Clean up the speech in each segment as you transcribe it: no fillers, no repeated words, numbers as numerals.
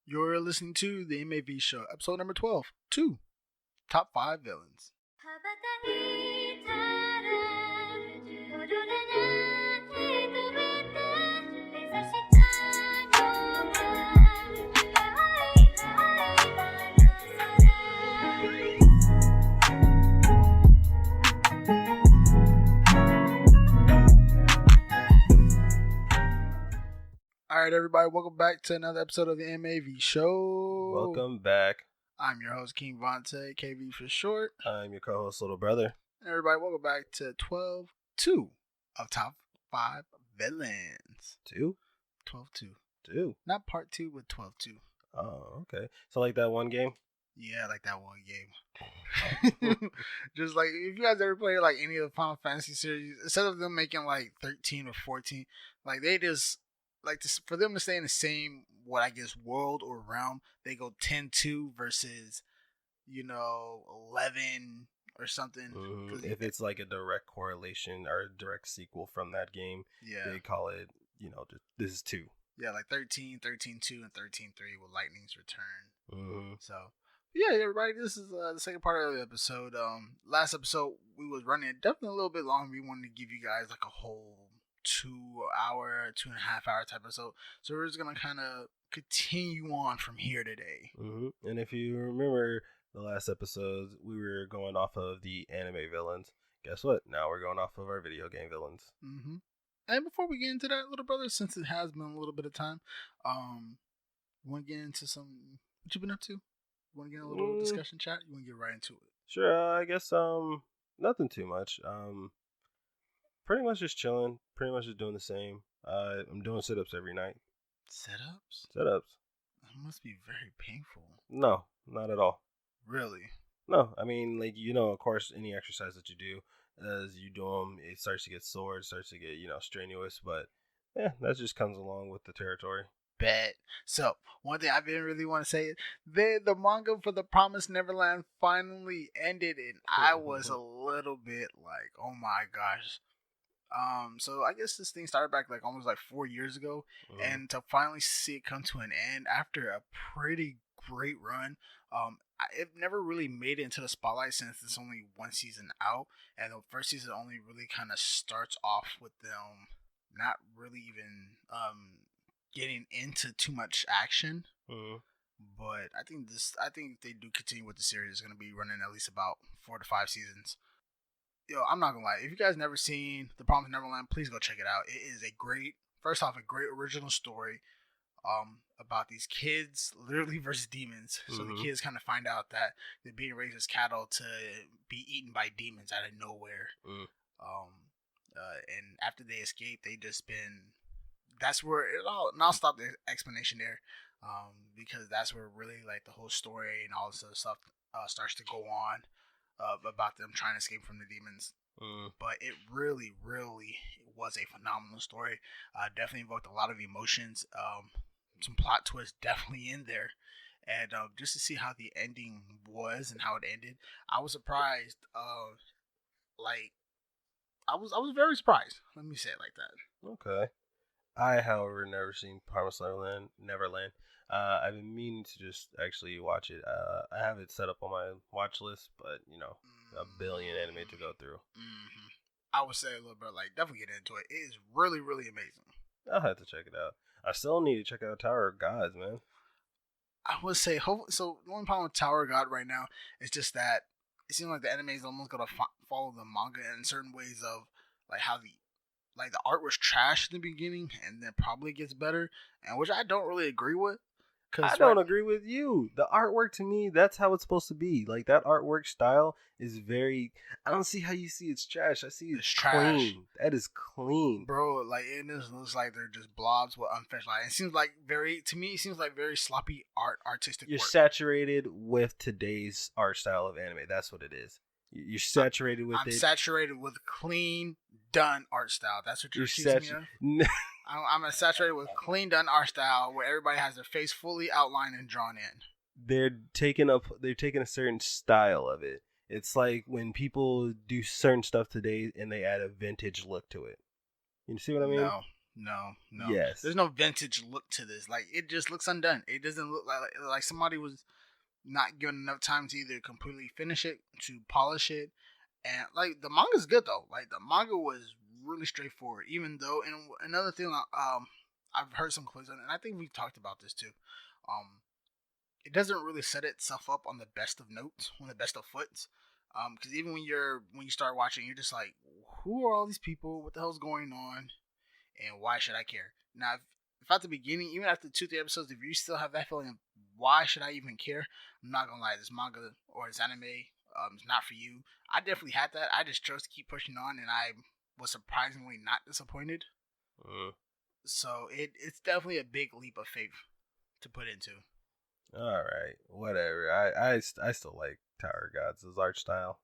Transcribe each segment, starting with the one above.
You're listening to the M.A.V show, episode number 12, 2 Top 5 Villains. Alright, everybody, welcome back to another episode of the M.A.V show. Welcome back. I'm your host, King Vontae, KV for short. I'm your co-host, Little Brother. And everybody, welcome back to 12-2 of Top 5 Villains. 2? 12-2. 2. Not part 2, but 12-2. Oh, okay. So like that one game? Yeah, like that one game. Just like, if you guys ever play like any of the Final Fantasy series, instead of them making like 13 or 14, like they just, like for them to stay in the same, what I guess, world or realm, they go 10-2 versus, 11 or something. If it's like a direct correlation or a direct sequel from that game, yeah, they call it, this is 2. Yeah, like 13, 13-2, and 13-3 with Lightning's Return. Mm-hmm. So, yeah, everybody, this is the second part of the episode. Last episode, we was running definitely a little bit long. We wanted to give you guys like a whole 2-hour, 2.5-hour type episode. So we're just going to kind of continue on from here today. Mm-hmm. And if you remember the last episodes, we were going off of the anime villains. Guess what? Now we're going off of our video game villains. Mm-hmm. And before we get into that, Little Brother, since it has been a little bit of time, you want to get into what you been up to? You want to get in a little discussion chat? You want to get right into it? Sure. I guess nothing too much. Pretty much just chilling. Pretty much just doing the same. I'm doing sit-ups every night. Sit-ups? Sit-ups. That must be very painful. No, not at all. Really? No, I mean, like, of course, any exercise that you do, as you do them, it starts to get sore, it starts to get, strenuous, but, yeah, that just comes along with the territory. Bet. So, one thing I didn't really want to say is, the manga for The Promised Neverland finally ended, and I was a little bit like, oh my gosh. So I guess this thing started back like almost like 4 years ago, and to finally see it come to an end after a pretty great run, it never really made it into the spotlight since it's only one season out, and the first season only really kind of starts off with them not really even getting into too much action. But I think if they do continue with the series, it's gonna be running at least about 4 to 5 seasons. Yo, I'm not gonna lie. If you guys never seen The Promised Neverland, please go check it out. It is a great original story about these kids literally versus demons. So the kids kind of find out that they're being raised as cattle to be eaten by demons out of nowhere. And after they escape, they just been. That's where and I'll stop the explanation there, because that's where really like the whole story and all this other stuff starts to go on. About them trying to escape from the demons. But it really, really was a phenomenal story. Definitely invoked a lot of emotions. Some plot twists definitely in there. And just to see how the ending was and how it ended, I was surprised. I was very surprised. Let me say it like that. Okay. I, however, never seen Promised Neverland. I've been meaning to just actually watch it. I have it set up on my watch list, but a billion anime to go through. I would say a little bit like definitely get into it. It is really, really amazing. I'll have to check it out. I still need to check out Tower of Gods, man. I would say so. The only problem with Tower of God right now is just that it seems like the anime is almost gonna follow the manga in certain ways of like how the art was trash in the beginning and then probably gets better, and which I don't really agree with. I don't agree with you. The artwork, to me, that's how it's supposed to be. Like, that artwork style is very... I don't see how you see it's trash. I see it's clean. Trash. That is clean. Bro, like, it just looks like they're just blobs with unfinished line. It seems like very sloppy artistic You're work. Saturated with today's art style of anime. That's what it is. You're saturated with it. I'm saturated with clean, done art style. That's what you're accusing me of? I'm saturated with clean, done art style where everybody has their face fully outlined and drawn in. They're taking a certain style of it. It's like when people do certain stuff today and they add a vintage look to it. You see what I mean? No. Yes. There's no vintage look to this. Like, it just looks undone. It doesn't look like somebody was not given enough time to either completely finish it, to polish it. And like, the manga's good though. Like, the manga was really straightforward. Even though, and another thing, I've heard some clips on it, and I think we've talked about this too. It doesn't really set itself up on the best of notes, on the best of foots. Because even when you start watching, you're just like, who are all these people? What the hell's going on? And why should I care? Now, if at the beginning, even after 2-3 episodes, if you still have that feeling, why should I even care? I'm not gonna lie, this manga or this anime, is not for you. I definitely had that. I just chose to keep pushing on, and I was surprisingly not disappointed. So it's definitely a big leap of faith to put into. All right, whatever. I still like Tower Gods' art style.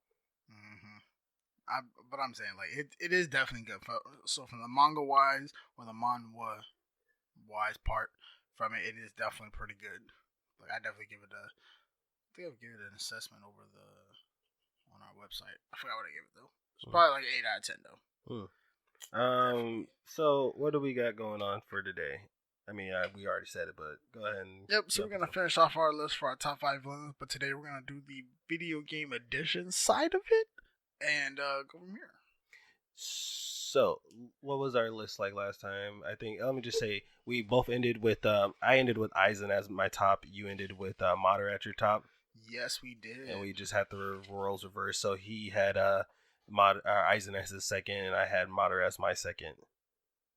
But I'm saying, like, it is definitely good. So from the manga wise or the manhwa wise part from it, it is definitely pretty good. Like, I definitely give it I think I've given it an assessment on our website. I forgot what I gave it though. It's probably like 8 out of 10 though. So what do we got going on for today? I mean, we already said it, but go ahead and... Yep, so we're going to finish off our list for our top 5 villains, but today we're going to do the video game edition side of it, and go from here. So, what was our list like last time? I think, let me just say, we both ended with, I ended with Aizen as my top, you ended with Madara at your top. Yes, we did. And we just had the roles reversed, so he had Aizen as his second, and I had Madara as my second.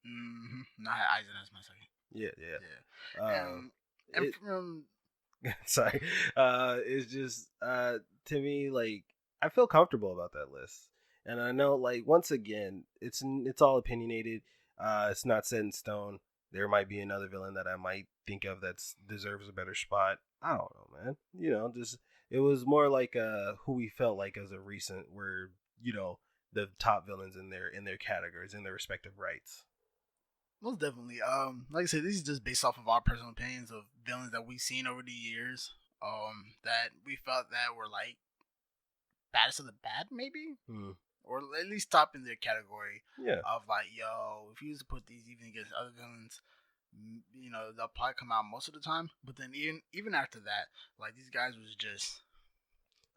No, I had Aizen as my second. Yeah. And from sorry, it's just to me, like, I feel comfortable about that list, and I know, like, once again, it's all opinionated. It's not set in stone. There might be another villain that I might think of that deserves a better spot. I don't know, man. You know, just it was more like who we felt like as a recent were, you know, the top villains in their categories, in their respective rights. Most definitely. Like I said, this is just based off of our personal opinions of villains that we've seen over the years. That we felt that were like baddest of the bad, maybe, or at least top in their category. Yeah. Of like, yo, if you used to put these even against other villains, you know, they'll probably come out most of the time. But then even after that, like, these guys was just.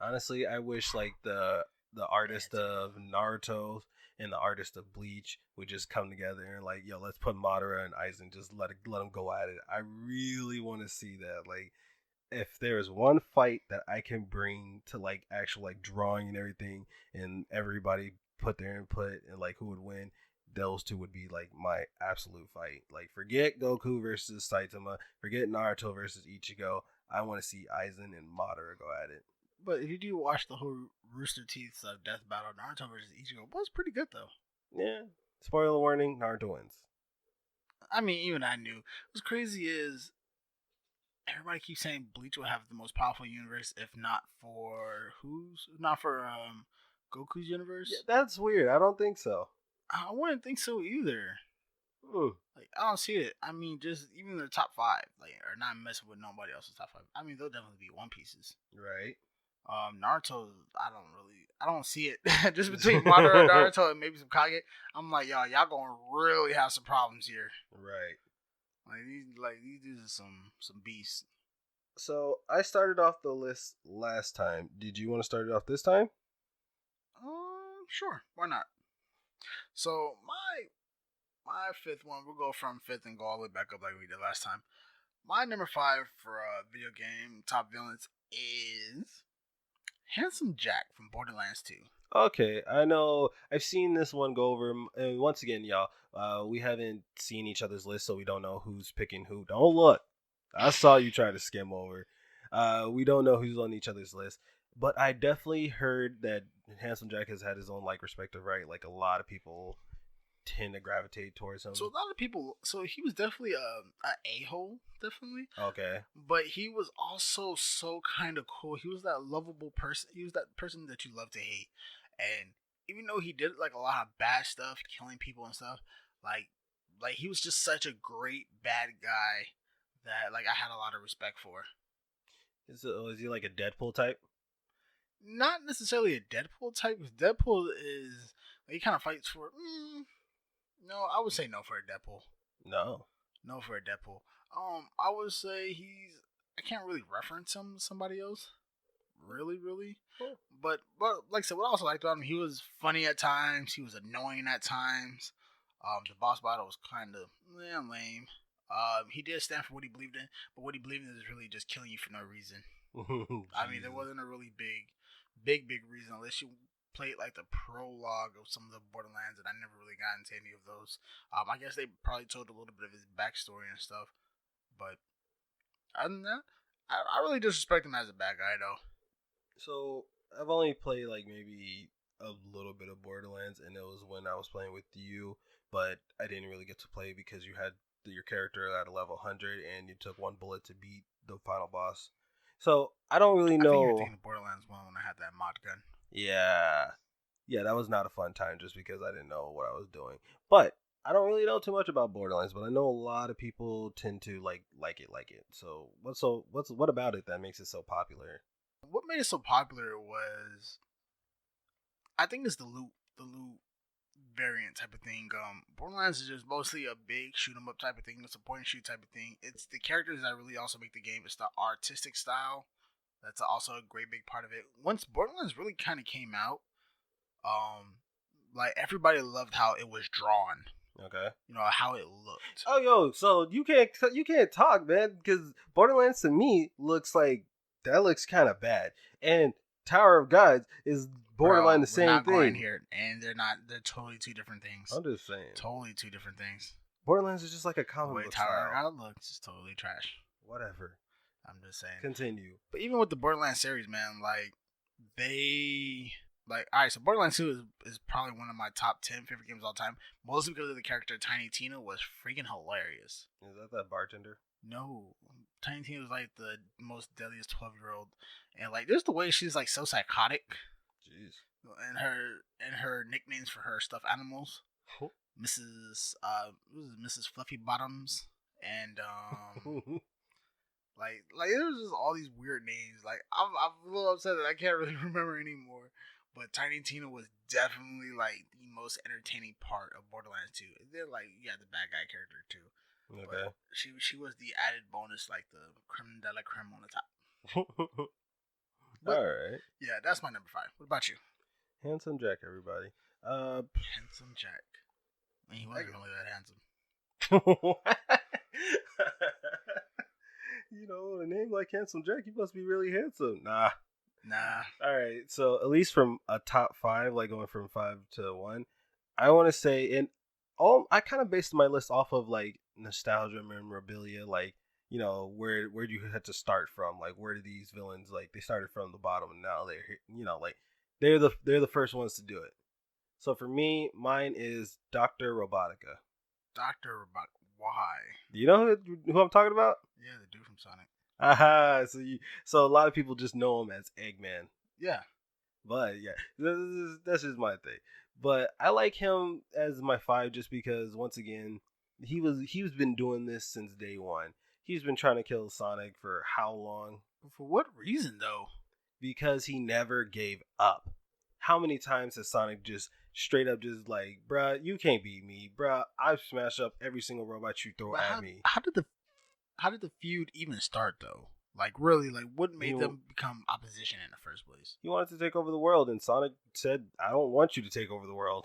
Honestly, I wish like the artist of Naruto and the artist of Bleach would just come together and like, yo, let's put Madara and Aizen, just let them go at it. I really want to see that. Like, if there's one fight that I can bring to like actual like drawing and everything, and everybody put their input and like who would win, those two would be like my absolute fight. Like, forget Goku versus Saitama, forget Naruto versus Ichigo. I want to see Aizen and Madara go at it. But if you do watch the whole Rooster Teeth Death Battle, Naruto versus Ichigo was pretty good though. Yeah. Spoiler warning: Naruto wins. I mean, even I knew. What's crazy is everybody keeps saying Bleach will have the most powerful universe, if not for Goku's universe. Yeah, that's weird. I don't think so. I wouldn't think so either. Like, I don't see it. I mean, just even the top 5, like, are not messing with nobody else's top 5. I mean, they'll definitely be One Pieces. Right. Naruto, I don't see it. Just between Madara and Naruto and maybe some Kage, I'm like, y'all gonna really have some problems here. Right. These dudes are some beasts. So I started off the list last time. Did you want to start it off this time? Sure. Why not? So my 5th one, we'll go from 5th and go all the way back up like we did last time. My number 5 for video game top villains is Handsome Jack from Borderlands 2. Okay, I know. I've seen this one go over. And once again, y'all, we haven't seen each other's list, so we don't know who's picking who. Don't look. I saw you try to skim over. We don't know who's on each other's list. But I definitely heard that Handsome Jack has had his own like respective right. Like, a lot of people tend to gravitate towards him. So a lot of people. So he was definitely a a-hole, definitely. Okay. But he was also so kind of cool. He was that lovable person. He was that person that you love to hate. And even though he did like a lot of bad stuff, killing people and stuff, like he was just such a great bad guy that like I had a lot of respect for. Is he like a Deadpool type? Not necessarily a Deadpool type, because Deadpool is like, he kind of fights for. No, I would say no for a Deadpool. No. No, for a Deadpool. I would say I can't really reference him to somebody else. Really. But like I said, what I also liked about him, he was funny at times. He was annoying at times. The boss battle was kind of lame. He did stand for what he believed in, but what he believed in is really just killing you for no reason. I mean, there wasn't a really big reason unless you played like the prologue of some of the Borderlands, and I never really got into any of those. I guess they probably told a little bit of his backstory and stuff, but other than that, I really disrespect him as a bad guy though. So I've only played like maybe a little bit of Borderlands, and it was when I was playing with you, but I didn't really get to play because you had your character at a level 100, and you took one bullet to beat the final boss. So I don't really know. I think you're thinking of Borderlands 1 when I had that mod gun. Yeah, that was not a fun time just because I didn't know what I was doing. But I don't really know too much about Borderlands, but I know a lot of people tend to like it. So what about it that makes it so popular? What made it so popular was, I think it's the loot variant type of thing. Borderlands is just mostly a big shoot 'em up type of thing. It's a point and shoot type of thing. It's the characters that really also make the game. It's the artistic style. That's also a great big part of it. Once Borderlands really kind of came out, like everybody loved how it was drawn. Okay. You know how it looked. Oh, yo, so you can't talk, man, because Borderlands to me looks kind of bad, and Tower of Gods is borderline the same not thing. Going here, and they're not. They're totally two different things. I'm just saying. Totally two different things. Borderlands is just like a comic book Tower of style. God looks is totally trash. Whatever. I'm just saying. Continue. But even with the Borderlands series, man, like alright, so Borderlands 2 is probably one of my top 10 favorite games of all time, mostly because of the character Tiny Tina was freaking hilarious. Is that bartender? No, Tiny Tina was like the most deadliest 12-year-old, and like there's the way she's like so psychotic. Jeez. And her nicknames for her stuffed animals, Mrs. Mrs. Fluffy Bottoms, and like there's just all these weird names. Like I'm a little upset that I can't really remember anymore. But Tiny Tina was definitely like the most entertaining part of Borderlands 2. They're like, the bad guy character too. Okay. But she was the added bonus, like the creme de la creme on the top. All right. Yeah, that's my number 5. What about you? Handsome Jack, everybody. Handsome Jack. I mean, he wasn't really that handsome. You know, a name like Handsome Jack, you must be really handsome. Nah. All right. So at least from a top 5, like going from 5 to 1, I want to say, I kind of based my list off of like nostalgia, memorabilia, like, you know, where you had to start from, like where did these villains, like they started from the bottom and now they're here, you know, like they're the first ones to do it. So for me, mine is Dr. Robotica. Dr. Robotica. Why? Do you know who I'm talking about? Yeah, the dude from Sonic. Aha! So a lot of people just know him as Eggman. Yeah. But yeah, that's just my thing. But I like him as my 5 just because once again, he's been doing this since day one. He's been trying to kill Sonic for how long? For what reason though? Because he never gave up. How many times has Sonic just straight up just like, bruh, you can't beat me, bruh. I've smashed up every single robot you throw at me. How did the feud even start though? Like really, like what made them become opposition in the first place? He wanted to take over the world, and Sonic said, "I don't want you to take over the world."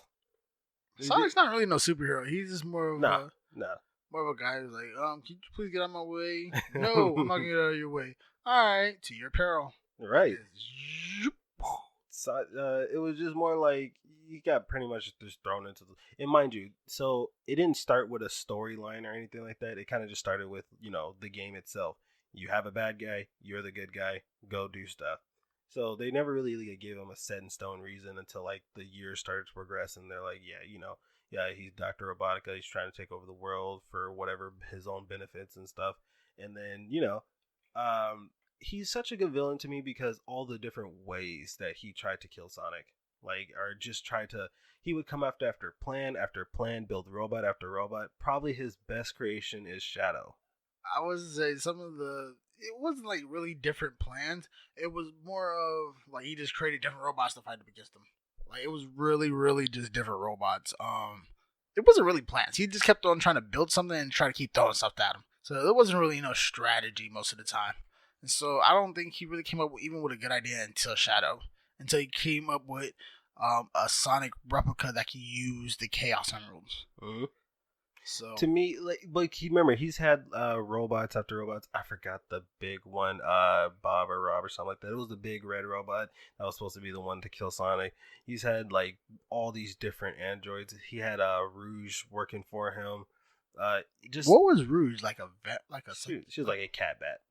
Sonic's not really no superhero. He's just more of more of a guy who's like, can you please get out of my way? No, I'm not gonna get out of your way. All right, to your peril. Right. So it was just more like he got pretty much just thrown into the. And mind you, so it didn't start with a storyline or anything like that. It kind of just started with, you know, the game itself. You have a bad guy, you're the good guy, go do stuff. So they never really gave him a set in stone reason until like the years started to progress, and they're like, he's Dr. Robotica. He's trying to take over the world for whatever his own benefits and stuff. And then he's such a good villain to me because all the different ways that he tried to kill Sonic, he would come after plan, build robot after robot. Probably his best creation is Shadow. I was say it wasn't like really different plans. It was more of like he just created different robots to fight up against them. Like it was really, really just different robots. it wasn't really plans. He just kept on trying to build something and try to keep throwing stuff at him. So there wasn't really no strategy most of the time. And so I don't think he really came up with, even with a good idea until Shadow. Until he came up with a Sonic replica that can use the Chaos Emeralds. Mm-hmm. So to me, like remember, he's had robots after robots. I forgot the big one, Bob or Rob or something like that. It was the big red robot that was supposed to be the one to kill Sonic. He's had like all these different androids. He had Rouge working for him. Just what was Rouge, like a vet, like a she was like a cat bat.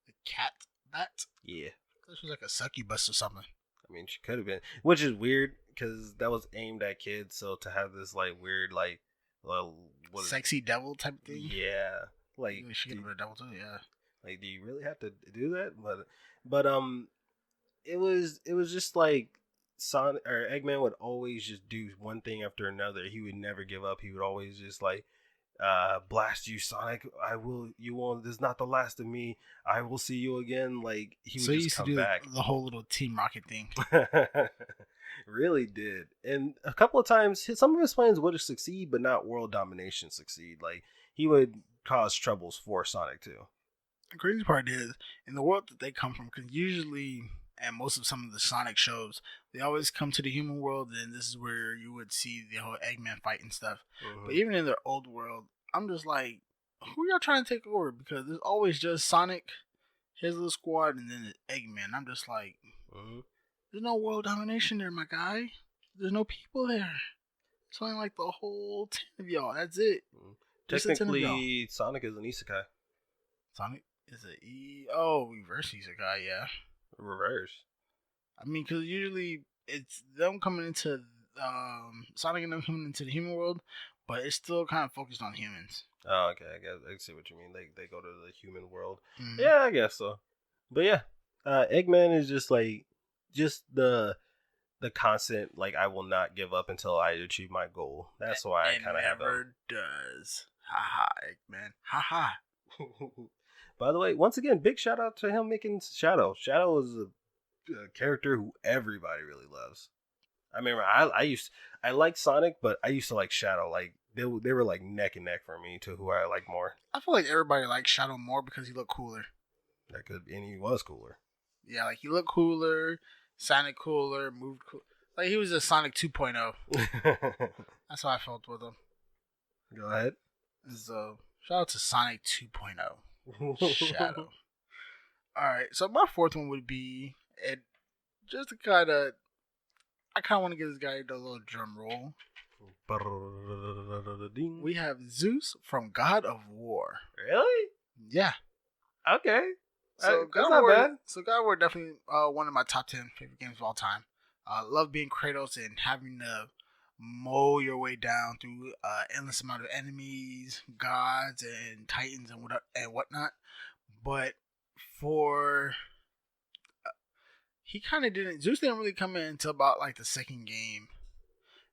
A cat bat? Yeah, this was like a succubus or something. I mean, she could have been, which is weird because that was aimed at kids. So to have this like weird like. Sexy devil type thing. Yeah, like she could have been a devil too. Yeah, like do you really have to do that? But it was just like Sonic or Eggman would always just do one thing after another. He would never give up. He would always just like blast you, Sonic. You won't. This is not the last of me. I will see you again. Like he would just come back. The whole little Team Rocket thing. Really did. And a couple of times some of his plans would succeed, but not world domination succeed. Like he would cause troubles for Sonic too. The crazy part is in the world that they come from, because usually and most of some of the Sonic shows, they always come to the human world, and this is where you would see the whole Eggman fight and stuff. But even in their old world, I'm just like, who y'all trying to take over? Because there's always just Sonic, his little squad, and then Eggman. I'm just like, there's no world domination there, my guy. There's no people there. It's only like the whole 10 of y'all. That's it. Technically, Sonic is an isekai. Sonic is reverse isekai, yeah. Reverse. I mean, because usually it's them coming into Sonic and them coming into the human world, but it's still kind of focused on humans. Oh, okay. I guess I see what you mean. They go to the human world. Mm-hmm. Yeah, I guess so. But yeah, Eggman is just like the constant like I will not give up until I achieve my goal. That's why I kind of have never does. Haha, Eggman. Haha. By the way, once again, big shout out to him making Shadow. Shadow is a character who everybody really loves. I mean, I like Sonic, but I used to like Shadow. Like they were like neck and neck for me to who I like more. I feel like everybody likes Shadow more because he looked cooler. And he was cooler. Yeah, like he looked cooler, sounded cooler, moved cool. Like he was a Sonic 2.0. That's how I felt with him. Go ahead. So shout out to Sonic 2.0. Shadow. Alright, so my fourth one would be, and just to kind of, I kind of want to give this guy the little drum roll. We have Zeus from God of War. Really? Yeah. Okay. So God of War, so God of War definitely one of my top 10 favorite games of all time. Love being Kratos and having to mow your way down through endless amount of enemies, gods, and titans and whatnot. But for Zeus didn't really come in until about like the second game,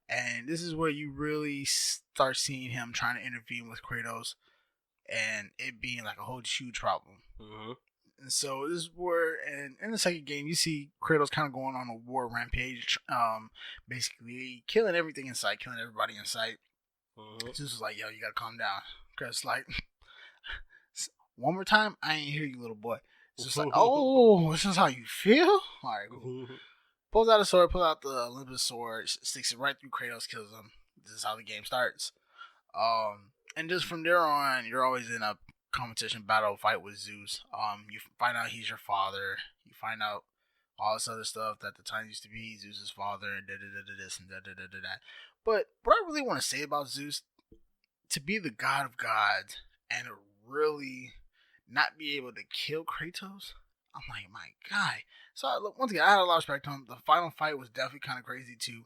and this is where you really start seeing him trying to intervene with Kratos, and it being like a whole huge problem. Mm-hmm. And so this is where, and in the second game, you see Kratos kind of going on a war rampage, basically killing everything in sight, killing everybody in sight. Mm-hmm. Zeus was like, "Yo, you gotta calm down," because like, one more time, I ain't hear you, little boy. It's just like, oh, this is how you feel? Alright, cool. Pulls out a sword, pulls out the Olympus sword, sticks it right through Kratos, kills him. This is how the game starts. And just from there on, you're always in a competition battle fight with Zeus. You find out he's your father. You find out all this other stuff that the time used to be Zeus's father and this and that. But what I really want to say about Zeus, to be the god of gods and really not be able to kill Kratos, I'm like, my guy. So once again, I had a lot of respect to him. The final fight was definitely kind of crazy too.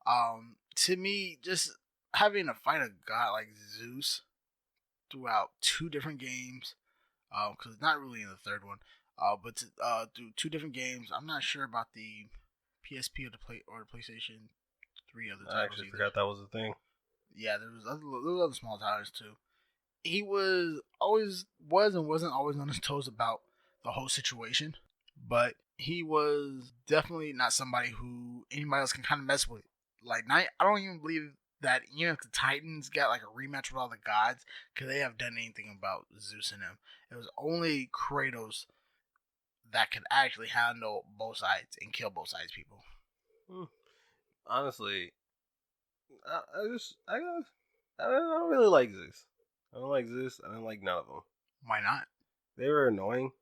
To me, just having to fight a god like Zeus throughout 2 different games, because not really in the third one, but through 2 different games. I'm not sure about the PSP or the PlayStation 3 other titles. I actually forgot that was a thing. Yeah, there was other small titles too. He was and wasn't always on his toes about the whole situation, but he was definitely not somebody who anybody else can kind of mess with. Like, I don't even believe that if the Titans got like a rematch with all the gods, could they have done anything about Zeus and him? It was only Kratos that could actually handle both sides and kill both sides people. Honestly, I don't really like Zeus. I don't like Zeus. I don't like none of them. Why not? They were annoying.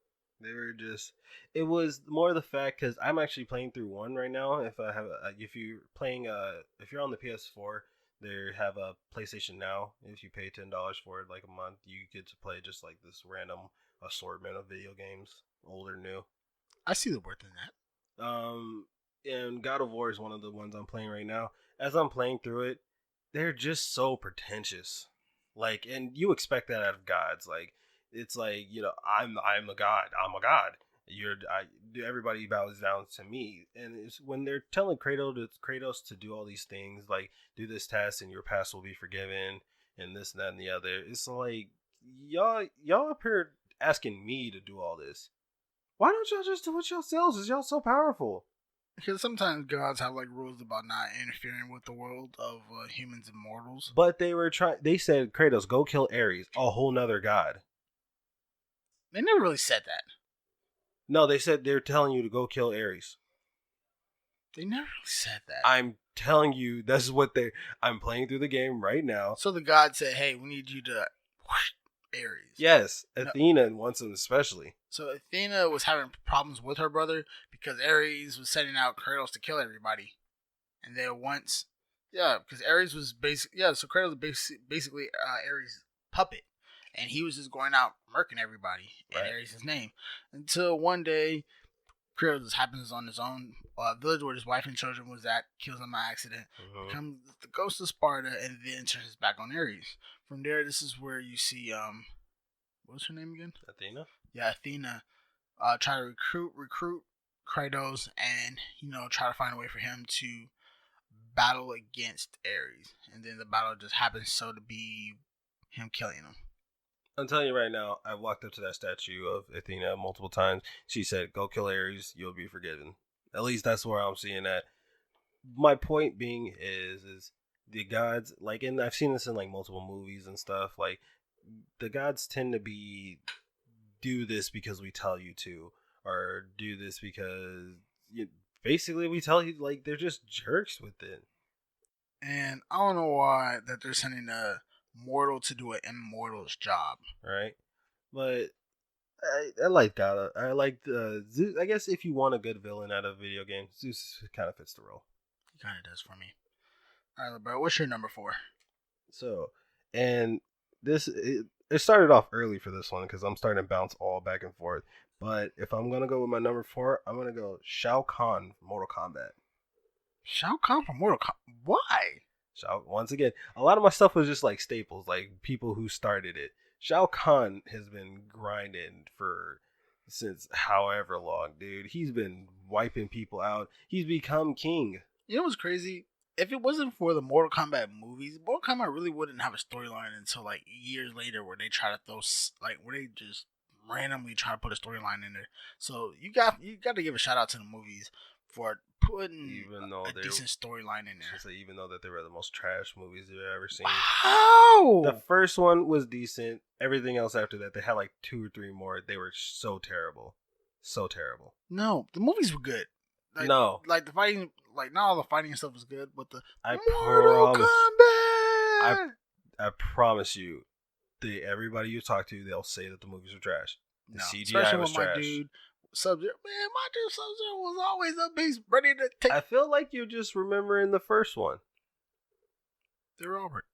They were just. It was more the fact because I'm actually playing through one right now. If you're playing if you're on the PS4, they have a PlayStation Now. If you pay $10 for it, like a month, you get to play just like this random assortment of video games, old or new. I see the worth in that. And God of War is one of the ones I'm playing right now. As I'm playing through it, they're just so pretentious. Like, and you expect that out of gods. Like, it's like, I'm a god. I'm a god. Everybody bows down to me. And it's when they're telling Kratos to do all these things, like do this task and your past will be forgiven, and this and that and the other. It's like y'all up here asking me to do all this. Why don't y'all just do it yourselves? Is y'all so powerful? Because sometimes gods have like rules about not interfering with the world of humans and mortals. But they said, Kratos, go kill Ares, a whole nother god. They never really said that. No, they said they're telling you to go kill Ares. They never really said that. I'm telling you, this is what I'm playing through the game right now. So the god said, hey, we need you to Ares. Yes, Athena wants him especially. So Athena was having problems with her brother because Ares was sending out Kratos to kill everybody. And then because Ares was so Kratos was basically Ares' puppet. And he was just going out murking everybody in Ares' name. Until one day, Kratos happens on his own village where his wife and children was at, kills him by accident, becomes the ghost of Sparta, and then turns his back on Ares. From there, this is where you see, what's her name again? Athena? Yeah, Athena. Try to recruit Kratos and, try to find a way for him to battle against Ares. And then the battle just happens so to be him killing him. I'm telling you right now, I've walked up to that statue of Athena multiple times. She said, go kill Ares, you'll be forgiven. At least that's where I'm seeing that. My point being is the gods, like, and I've seen this in like multiple movies and stuff, like, the gods tend to do this because we tell you to, or do this because basically we tell you, like, they're just jerks with it. And I don't know why that they're sending a mortal to do an immortal's job, right? But I like God. I like Zeus. I guess if you want a good villain out of a video game, Zeus kind of fits the role. He kind of does for me. All right, bro. What's your number 4? So, and it started off early for this one because I'm starting to bounce all back and forth. But if I'm gonna go with my number 4, I'm gonna go Shao Kahn from Mortal Kombat. Shao Kahn from Mortal Kombat? Why? Once again, a lot of my stuff was just like staples, like people who started it. Shao Kahn has been grinding since however long, dude. He's been wiping people out. He's become king. You know what's crazy? If it wasn't for the Mortal Kombat movies, Mortal Kombat really wouldn't have a storyline until like years later, where they try to where they just randomly try to put a storyline in there. So you got to give a shout out to the movies for putting a decent storyline in there. Even though that they were the most trash movies you've ever seen. Wow! The first one was decent. Everything else after that, they had like 2 or 3 more. They were so terrible. So terrible. No, the movies were good. No. Like the fighting, like not all the fighting stuff was good, but the Mortal Kombat! I promise you, everybody you talk to, they'll say that the movies are trash. The CGI was trash. My dude Sub-Zero was always up. He's ready to take. I feel like you're just remembering the first one. They were all right.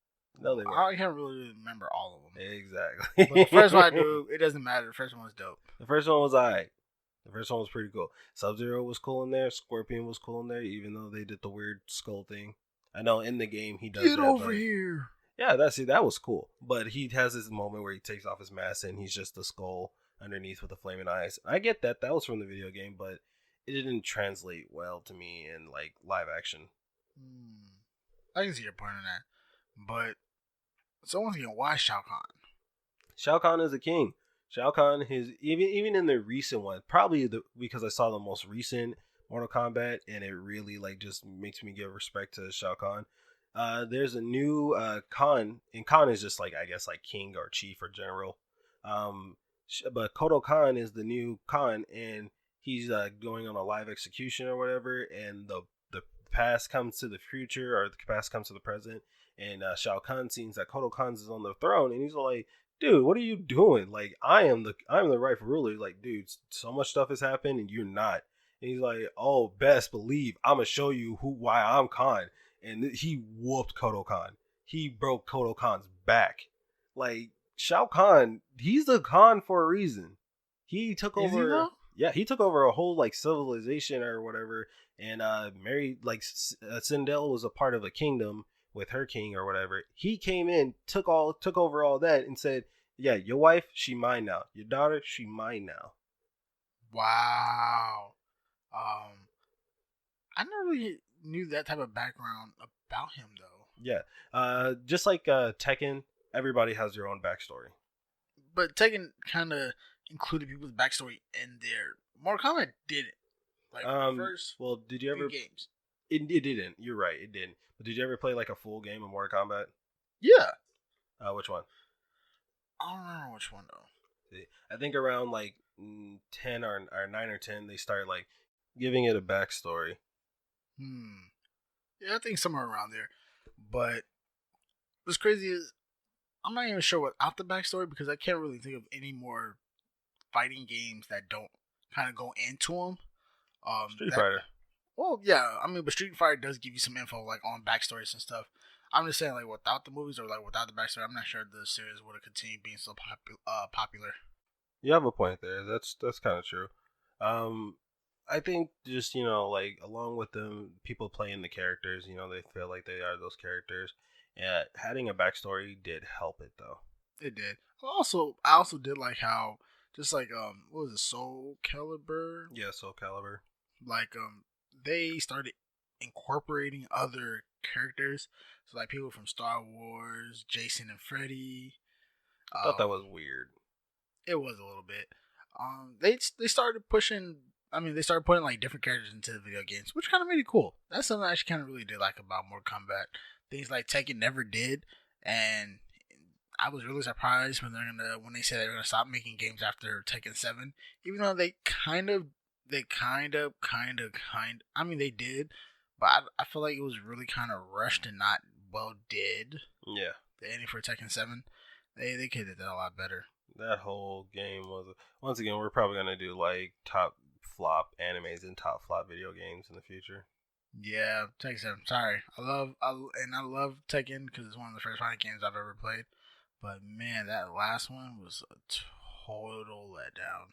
No, they weren't. I can't really remember all of them. Exactly. But the first one I do, it doesn't matter. The first one was dope. The first one was alright. The first one was pretty cool. Sub-Zero was cool in there. Scorpion was cool in there, even though they did the weird skull thing. I know in the game he does Get over here. Yeah, that was cool. But he has this moment where he takes off his mask and he's just a skull underneath with the flaming eyes. I get that was from the video game, but it didn't translate well to me in like live action. I can see your point on that, but someone's gonna why Shao Kahn? Shao Kahn is a king. Shao Kahn is even in the recent one, probably because I saw the most recent Mortal Kombat, and it really like just makes me give respect to Shao Kahn. There's a new Khan, and Khan is just like, I guess, like king or chief or general. Um, but Kodo Khan is the new Khan, and he's going on a live execution or whatever. And the past comes to the future, or the past comes to the present. And Shao Kahn sees that Kodo Khan is on the throne, and he's like, "Dude, what are you doing? Like, I'm the rightful ruler. Like, dude, so much stuff has happened, and you're not." And he's like, "Oh, best believe I'm gonna show you why I'm Khan." And he whooped Kodo Khan. He broke Kodo Khan's back. Like, Shao Kahn, he's the Khan for a reason. He took Is he over. though? Yeah, he took over a whole like civilization or whatever, and married like Sindel was a part of a kingdom with her king or whatever. He came in, took over all that, and said, "Yeah, your wife, she mine now. Your daughter, she mine now." Wow. Um, I never really knew that type of background about him though. Yeah, just like Tekken, everybody has their own backstory. But Tekken kind of included people's backstory in there. Mortal Kombat didn't. Like first Well, did you few ever? games. It didn't. You're right. It didn't. But did you ever play like a full game of Mortal Kombat? Yeah. Which one? I don't remember which one though. I think around like 10 or 9 or 10, they started like giving it a backstory. Yeah, I think somewhere around there. But what's crazy is I'm not even sure without the backstory because I can't really think of any more fighting games that don't kind of go into them. Street That Fighter. Well, yeah, I mean, but Street Fighter does give you some info like on backstories and stuff. I'm just saying, like without the movies or like without the backstory, I'm not sure the series would have continued being so popular. You have a point there. That's kind of true. Um, I think just like along with them, people playing the characters, they feel like they are those characters. Yeah, having a backstory did help it though. It did. I also did like how just like what was it, Soul Calibur? Yeah, Soul Calibur. Like they started incorporating other characters, so like people from Star Wars, Jason and Freddy. I thought that was weird. It was a little bit. They started pushing. I mean, they started putting like different characters into the video games, which kind of made it cool. That's something I actually kind of really did like about Mortal Kombat. Things like Tekken never did, and I was really surprised when they said they were gonna stop making games after Tekken 7, even though I mean, they did, but I feel like it was really kind of rushed and not well did. Yeah. The ending for Tekken 7, they could have done that a lot better. That whole game was. Once again, we're probably gonna do like top flop animes and top flop video games in the future. Yeah, Tekken 7. Sorry, I love Tekken because it's one of the first fighting games I've ever played. But man, that last one was a total letdown.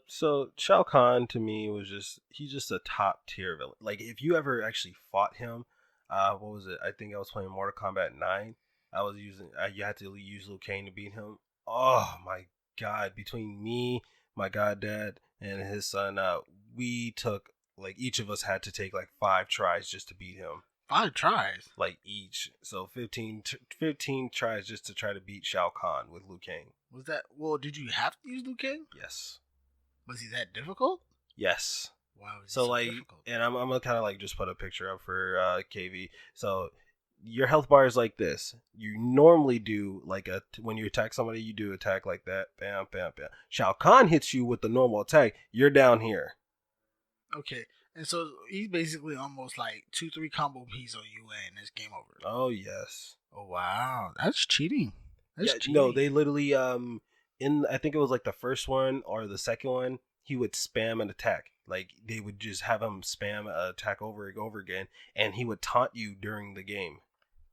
So Shao Kahn to me was he's just a top tier villain. Like if you ever actually fought him, what was it? I think I was playing Mortal Kombat 9. You had to use Liu Kang to beat him. Oh my god! Between me, my goddad, and his son, we took like each of us had to take like 5 tries just to beat him. 5 tries? Like each, so 15 tries just to try to beat Shao Kahn with Liu Kang. Was that well? Did you have to use Liu Kang? Yes. Was he that difficult? Yes. Wow. So like, difficult? And I'm gonna kind of like just put a picture up for KV. So your health bar is like this. You normally do like when you attack somebody, you do attack like that. Bam, bam, bam. Shao Kahn hits you with the normal attack. You're down here. Okay, and so he's basically almost like 2-3 combo piece on you, and it's game over. Oh yes. Oh wow, that's cheating. That's cheating. No, they literally in I think it was like the first one or the second one, he would spam an attack. Like they would just have him spam an attack over and over again, and he would taunt you during the game.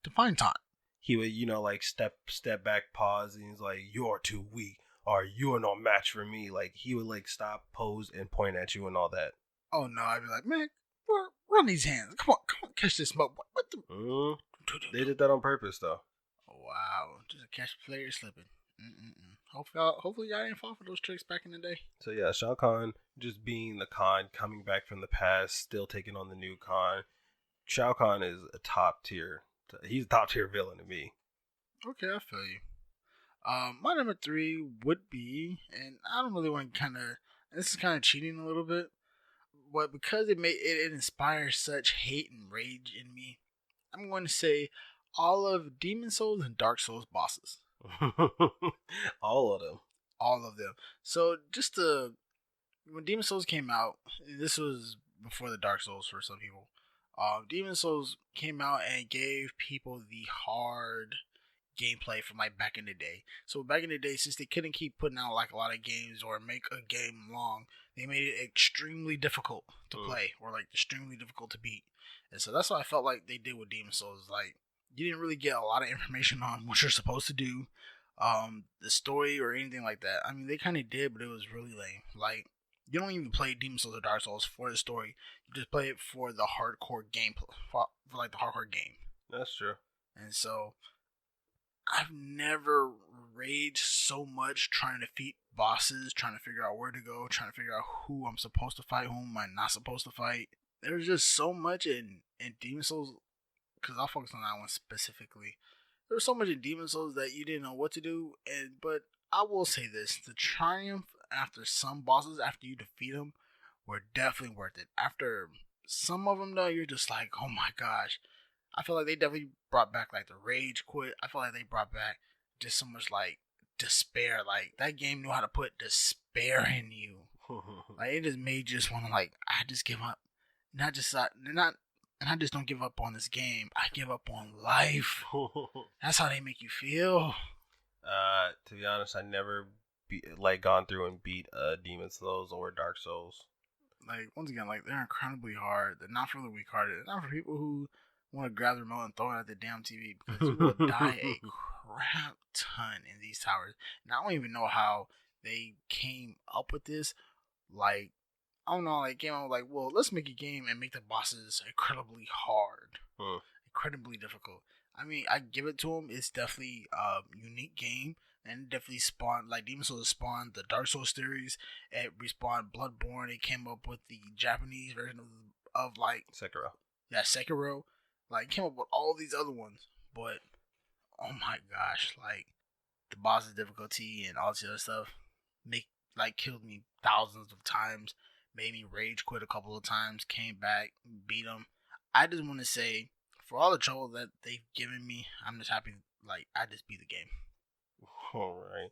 Define taunt. He would, like step back, pause, and he's like, "You're too weak," or "You're no match for me." Like he would like stop, pose, and point at you and all that. Oh no, I'd be like, man, run these hands. Come on, catch this smoke. What the? They did that on purpose, though. Wow, just a catch player slipping. Hopefully, y'all didn't fall for those tricks back in the day. So yeah, Shao Kahn just being the Khan, coming back from the past, still taking on the new Khan. Shao Kahn is a top tier. He's a top tier villain to me. Okay, I feel you. My number 3 would be, and I don't really want to this is kind of cheating a little bit, but because it inspires such hate and rage in me, I'm going to say all of Demon Souls and Dark Souls bosses. All of them. All of them. So just to when Demon Souls came out, this was before the Dark Souls for some people. Demon Souls came out and gave people the hard gameplay from like back in the day. So back in the day, since they couldn't keep putting out like a lot of games or make a game long, they made it extremely difficult to play or like extremely difficult to beat. And so that's what I felt like they did with Demon Souls. Like you didn't really get a lot of information on what you're supposed to do, the story or anything like that. I mean, they kind of did, but it was really lame. Like you don't even play Demon Souls or Dark Souls for the story. You just play it for the hardcore gameplay, for like the hardcore game. That's true. And so I've never raged so much trying to defeat bosses, trying to figure out where to go, trying to figure out who I'm supposed to fight, who am I not supposed to fight. There's just so much in Demon Souls, because I'll focus on that one specifically. There was so much in Demon Souls that you didn't know what to do, but I will say this: the triumph after some bosses, after you defeat them, were definitely worth it. After some of them, though, you're just like, oh my gosh. I feel like they definitely brought back like the rage quit. I feel like they brought back just so much like despair. Like that game knew how to put despair in you. Like it just made you just want to like I just give up. Not just not and I just don't give up on this game. I give up on life. That's how they make you feel. To be honest, I never gone through and beat Demon Souls or Dark Souls. Like once again, like they're incredibly hard. They're not for the weak-hearted. They're not for people who want to grab the remote and throw it at the damn TV, because you will die a crap ton in these towers. And I don't even know how they came up with this. Like, I don't know, like, came out like, well, let's make a game and make the bosses incredibly hard, incredibly difficult. I mean, I give it to them. It's definitely a unique game, and it definitely spawned, like, Demon Souls spawned the Dark Souls series. It respawned Bloodborne. It came up with the Japanese version of like Sekiro. Yeah, Sekiro. Like, came up with all these other ones, but oh my gosh, like the boss's difficulty and all this other stuff killed me thousands of times, made me rage quit a couple of times, came back, beat them. I just want to say, for all the trouble that they've given me, I'm just happy. Like I just beat the game. All right.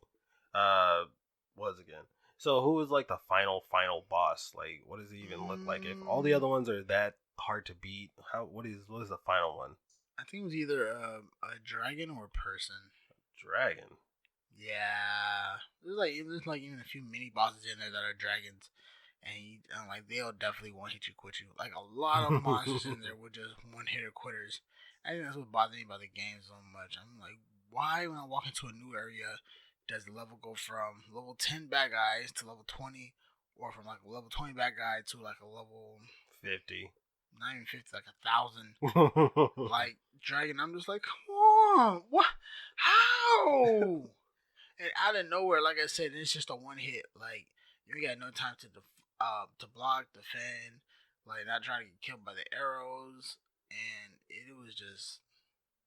Was again. So who is like the final boss? Like, what does he even look like? If all the other ones are that hard to beat, what is the final one? I think it was either a dragon or a person. Dragon. Yeah, there's like even a few mini bosses in there that are dragons, and like they'll definitely one hit you, quit you. Like a lot of monsters in there were just one hitter quitters. I think that's what bothers me about the game so much. I'm like, why when I walk into a new area does the level go from level 10 bad guys to level 20, or from like a level 20 bad guy to like a level 50? Not even 50, like 1,000. Like dragon, I'm just like, come on, what? How? And out of nowhere, like I said, it's just a one hit. Like you got no time to block, defend, like not trying to get killed by the arrows, and it was just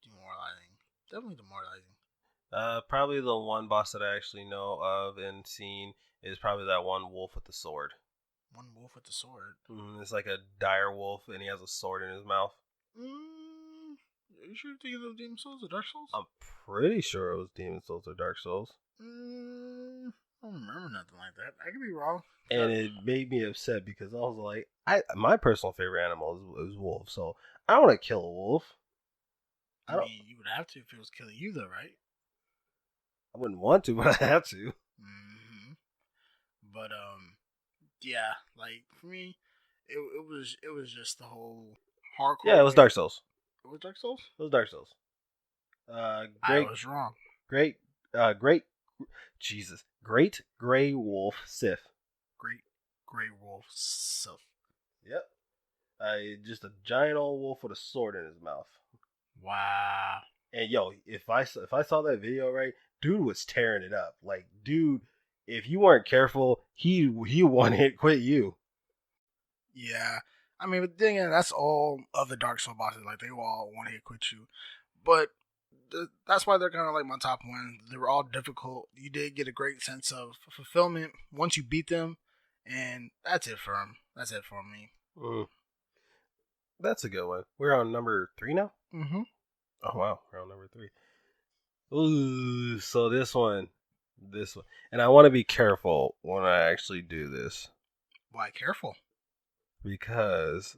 demoralizing. Definitely demoralizing. Probably the one boss that I actually know of and seen is probably that one wolf with the sword. One wolf with the sword. It's like a dire wolf, and he has a sword in his mouth. Are you sure you're thinking of Demon Souls or Dark Souls? I'm pretty sure it was Demon Souls or Dark Souls. I don't remember nothing like that. I could be wrong. And it made me upset because I was like, my personal favorite animal is wolf, so I don't want to kill a wolf. I mean, you would have to if it was killing you, though, right? I wouldn't want to, but I have to. Mm-hmm. But yeah, like for me, it was just the whole hardcore. Yeah, it was Dark Souls. It was Dark Souls. It was Dark Souls. I was wrong. Great Grey Wolf Sith. Great Grey Wolf Sith. Yep. Just a giant old wolf with a sword in his mouth. Wow. And yo, if I saw that video right, dude was tearing it up. Like, dude, if you weren't careful, he one hit quit you. Yeah. I mean, but then again, that's all of the Dark Souls bosses. Like, they will all one hit quit you. But that's why they're kind of like my top ones. They were all difficult. You did get a great sense of fulfillment once you beat them, and that's it for them. That's it for me. That's a good one. We're on number 3 now? Mm-hmm. Oh, wow. We're on number 3. Ooh, so this one. And I want to be careful when I actually do this. Why careful? Because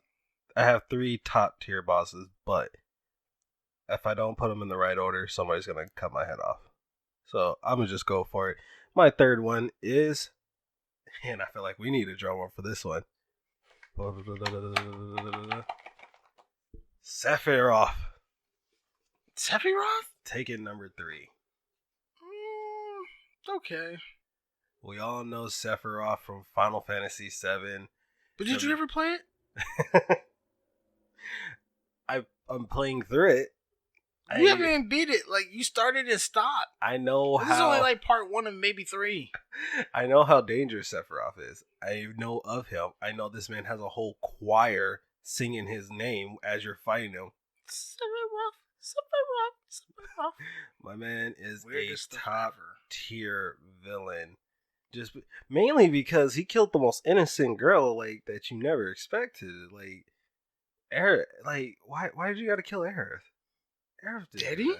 I have 3 top tier bosses, but if I don't put them in the right order, somebody's going to cut my head off. So I'm going to just go for it. My third one is, and I feel like we need a drum roll for this one. Sephiroth. Sephiroth? Taking number 3. Okay. We all know Sephiroth from Final Fantasy VII. But did you ever play it? I'm playing through it. You haven't even beat it. Like, you started and stopped. I know this is only like part 1 of maybe 3. I know how dangerous Sephiroth is. I know of him. I know this man has a whole choir singing his name as you're fighting him. Sephiroth. My man is a top tier villain. Just mainly because he killed the most innocent girl like that you never expected. Like Aerith, like why did you gotta kill Aerith? Aerith did he?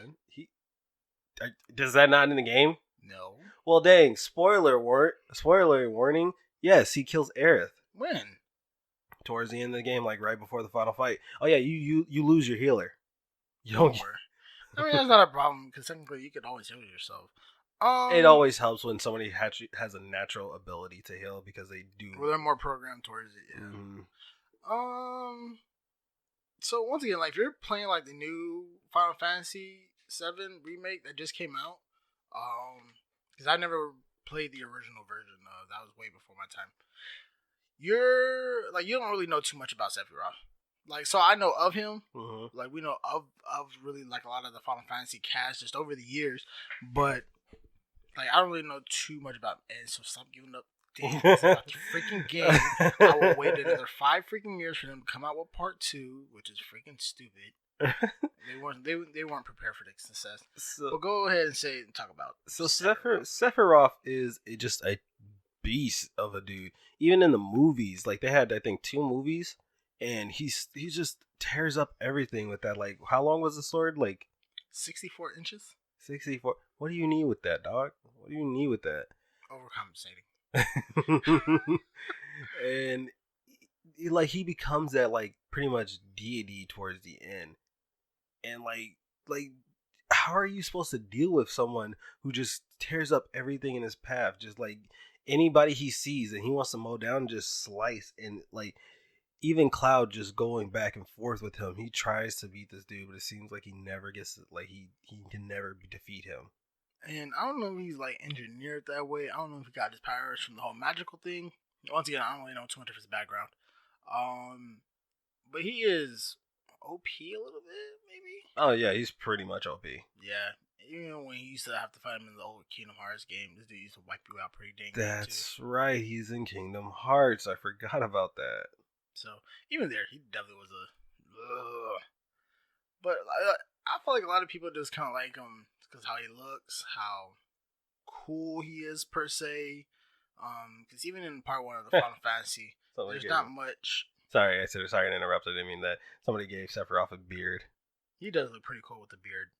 Does that not in the game? No. Well, dang! Spoiler warning. Yes, he kills Aerith. When? Towards the end of the game, like right before the final fight. Oh yeah, you lose your healer. You don't. I mean, that's not a problem because technically you could always heal yourself. It always helps when somebody has a natural ability to heal because they do. Well, they're more programmed towards it. Yeah. Mm-hmm. So once again, like if you're playing like the new Final Fantasy VII remake that just came out, because I never played the original version. That was way before my time. You don't really know too much about Sephiroth. Like, so I know of him. Mm-hmm. Like, we know of really like a lot of the Final Fantasy cast just over the years, but like I don't really know too much about him. And so stop giving up things about the freaking game. I will wait another 5 freaking years for them to come out with part 2, which is freaking stupid. They weren't prepared for the success. So, but go ahead and talk about. So Sephiroth is just a beast of a dude. Even in the movies, like they had I think 2 movies, and he just tears up everything with that. Like, how long was the sword? Like 64 inches. 64. What do you need with that, dog? What do you need with that? Overcompensating. And like he becomes that like pretty much deity towards the end, and like how are you supposed to deal with someone who just tears up everything in his path? Just like anybody he sees and he wants to mow down, just slice. And like even Cloud just going back and forth with him, he tries to beat this dude, but it seems like he never gets like he can never defeat him. And I don't know if he's like engineered that way. I don't know if he got his powers from the whole magical thing. Once again, I don't really know too much of his background. But he is OP a little bit, maybe. Oh yeah, he's pretty much OP. Yeah, even when he used to have to fight him in the old Kingdom Hearts game, this dude used to wipe you out pretty dang. That's right. He's in Kingdom Hearts. I forgot about that. So even there, he definitely was a. But I feel like a lot of people just kind of like him because how he looks, how cool he is per se. Because even in part 1 of the Final Fantasy, there's not much. Sorry to interrupt. I didn't mean that. Somebody gave Sephiroth a beard. He does look pretty cool with the beard.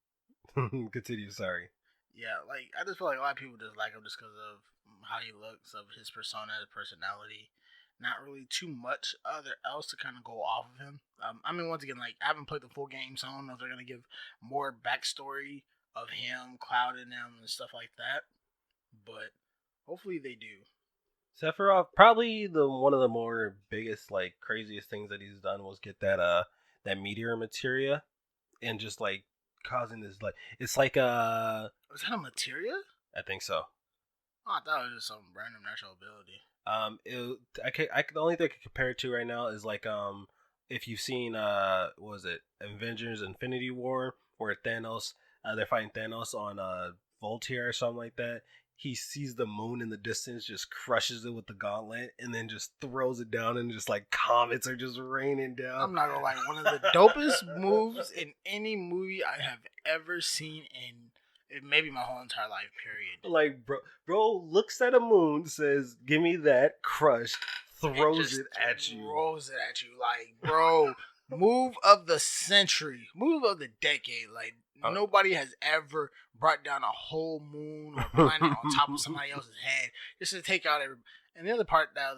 Continue. Sorry. Yeah, like I just feel like a lot of people just like him just because of how he looks, of his persona, his personality. Not really too much other else to kind of go off of him. I mean, once again, like I haven't played the full game, so I don't know if they're gonna give more backstory of him, Cloud, and them and stuff like that. But hopefully they do. Sephiroth, probably one of the more biggest, like craziest things that he's done was get that meteor materia, and just like causing this like it's like was that a materia? I think so. Oh, I thought it was just some random natural ability. The only thing I can compare it to right now is like if you've seen what was it, Avengers Infinity War, where Thanos they're fighting Thanos on Voltaire or something like that. He sees the moon in the distance, just crushes it with the gauntlet, and then just throws it down, and just like comets are just raining down. I'm not gonna lie, one of the dopest moves in any movie I have ever seen in maybe my whole entire life, period. Like bro looks at a moon, says, "Give me that," crush, throws it at you. Throws it at you. Like, bro, move of the century. Move of the decade. Like, nobody has ever brought down a whole moon or planet on top of somebody else's head just to take out everybody. And the other part that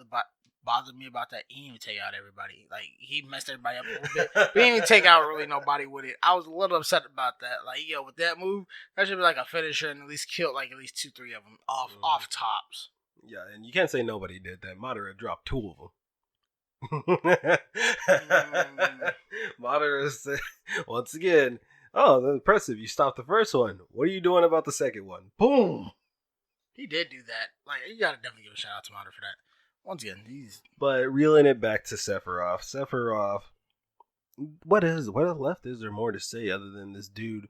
bothered me about that, he didn't even take out everybody. Like, he messed everybody up a little bit, but he didn't even take out really nobody with it. I was a little upset about that. Like, yo, with that move, that should be like a finisher and at least kill like at least 2-3 of them off tops. Yeah, and you can't say nobody did that. Madara dropped 2 of them. Madara said, once again, oh, that's impressive. You stopped the first one. What are you doing about the second one? Boom. He did do that. Like, you gotta definitely give a shout out to Madara for that. Once again, But reeling it back to Sephiroth. What left is there more to say other than this dude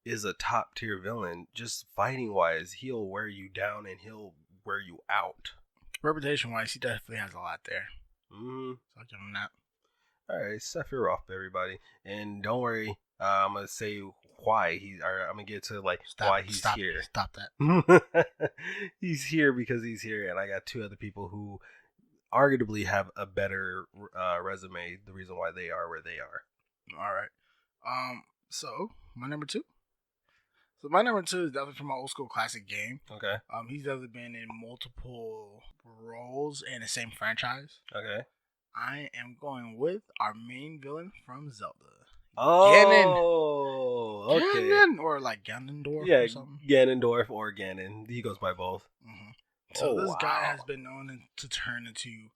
is a top tier villain? Just fighting wise, he'll wear you down and he'll wear you out. Reputation wise, he definitely has a lot there. Mm-hmm. So I'll give him that. Alright, Sephiroth, everybody. And don't worry, I'm gonna say why I'm gonna get to why he's here. Stop that. He's here because he's here, and I got 2 other people who arguably have a better resume. The reason why they are where they are. All right. So my number 2. So my number 2 is definitely from an old school classic game. Okay. He's definitely been in multiple roles in the same franchise. Okay. I am going with our main villain from Zelda. Oh, Ganon. okay. Ganon, or like Ganondorf or something. Ganondorf or Ganon. He goes by both. Mm-hmm. So this guy has been known to turn into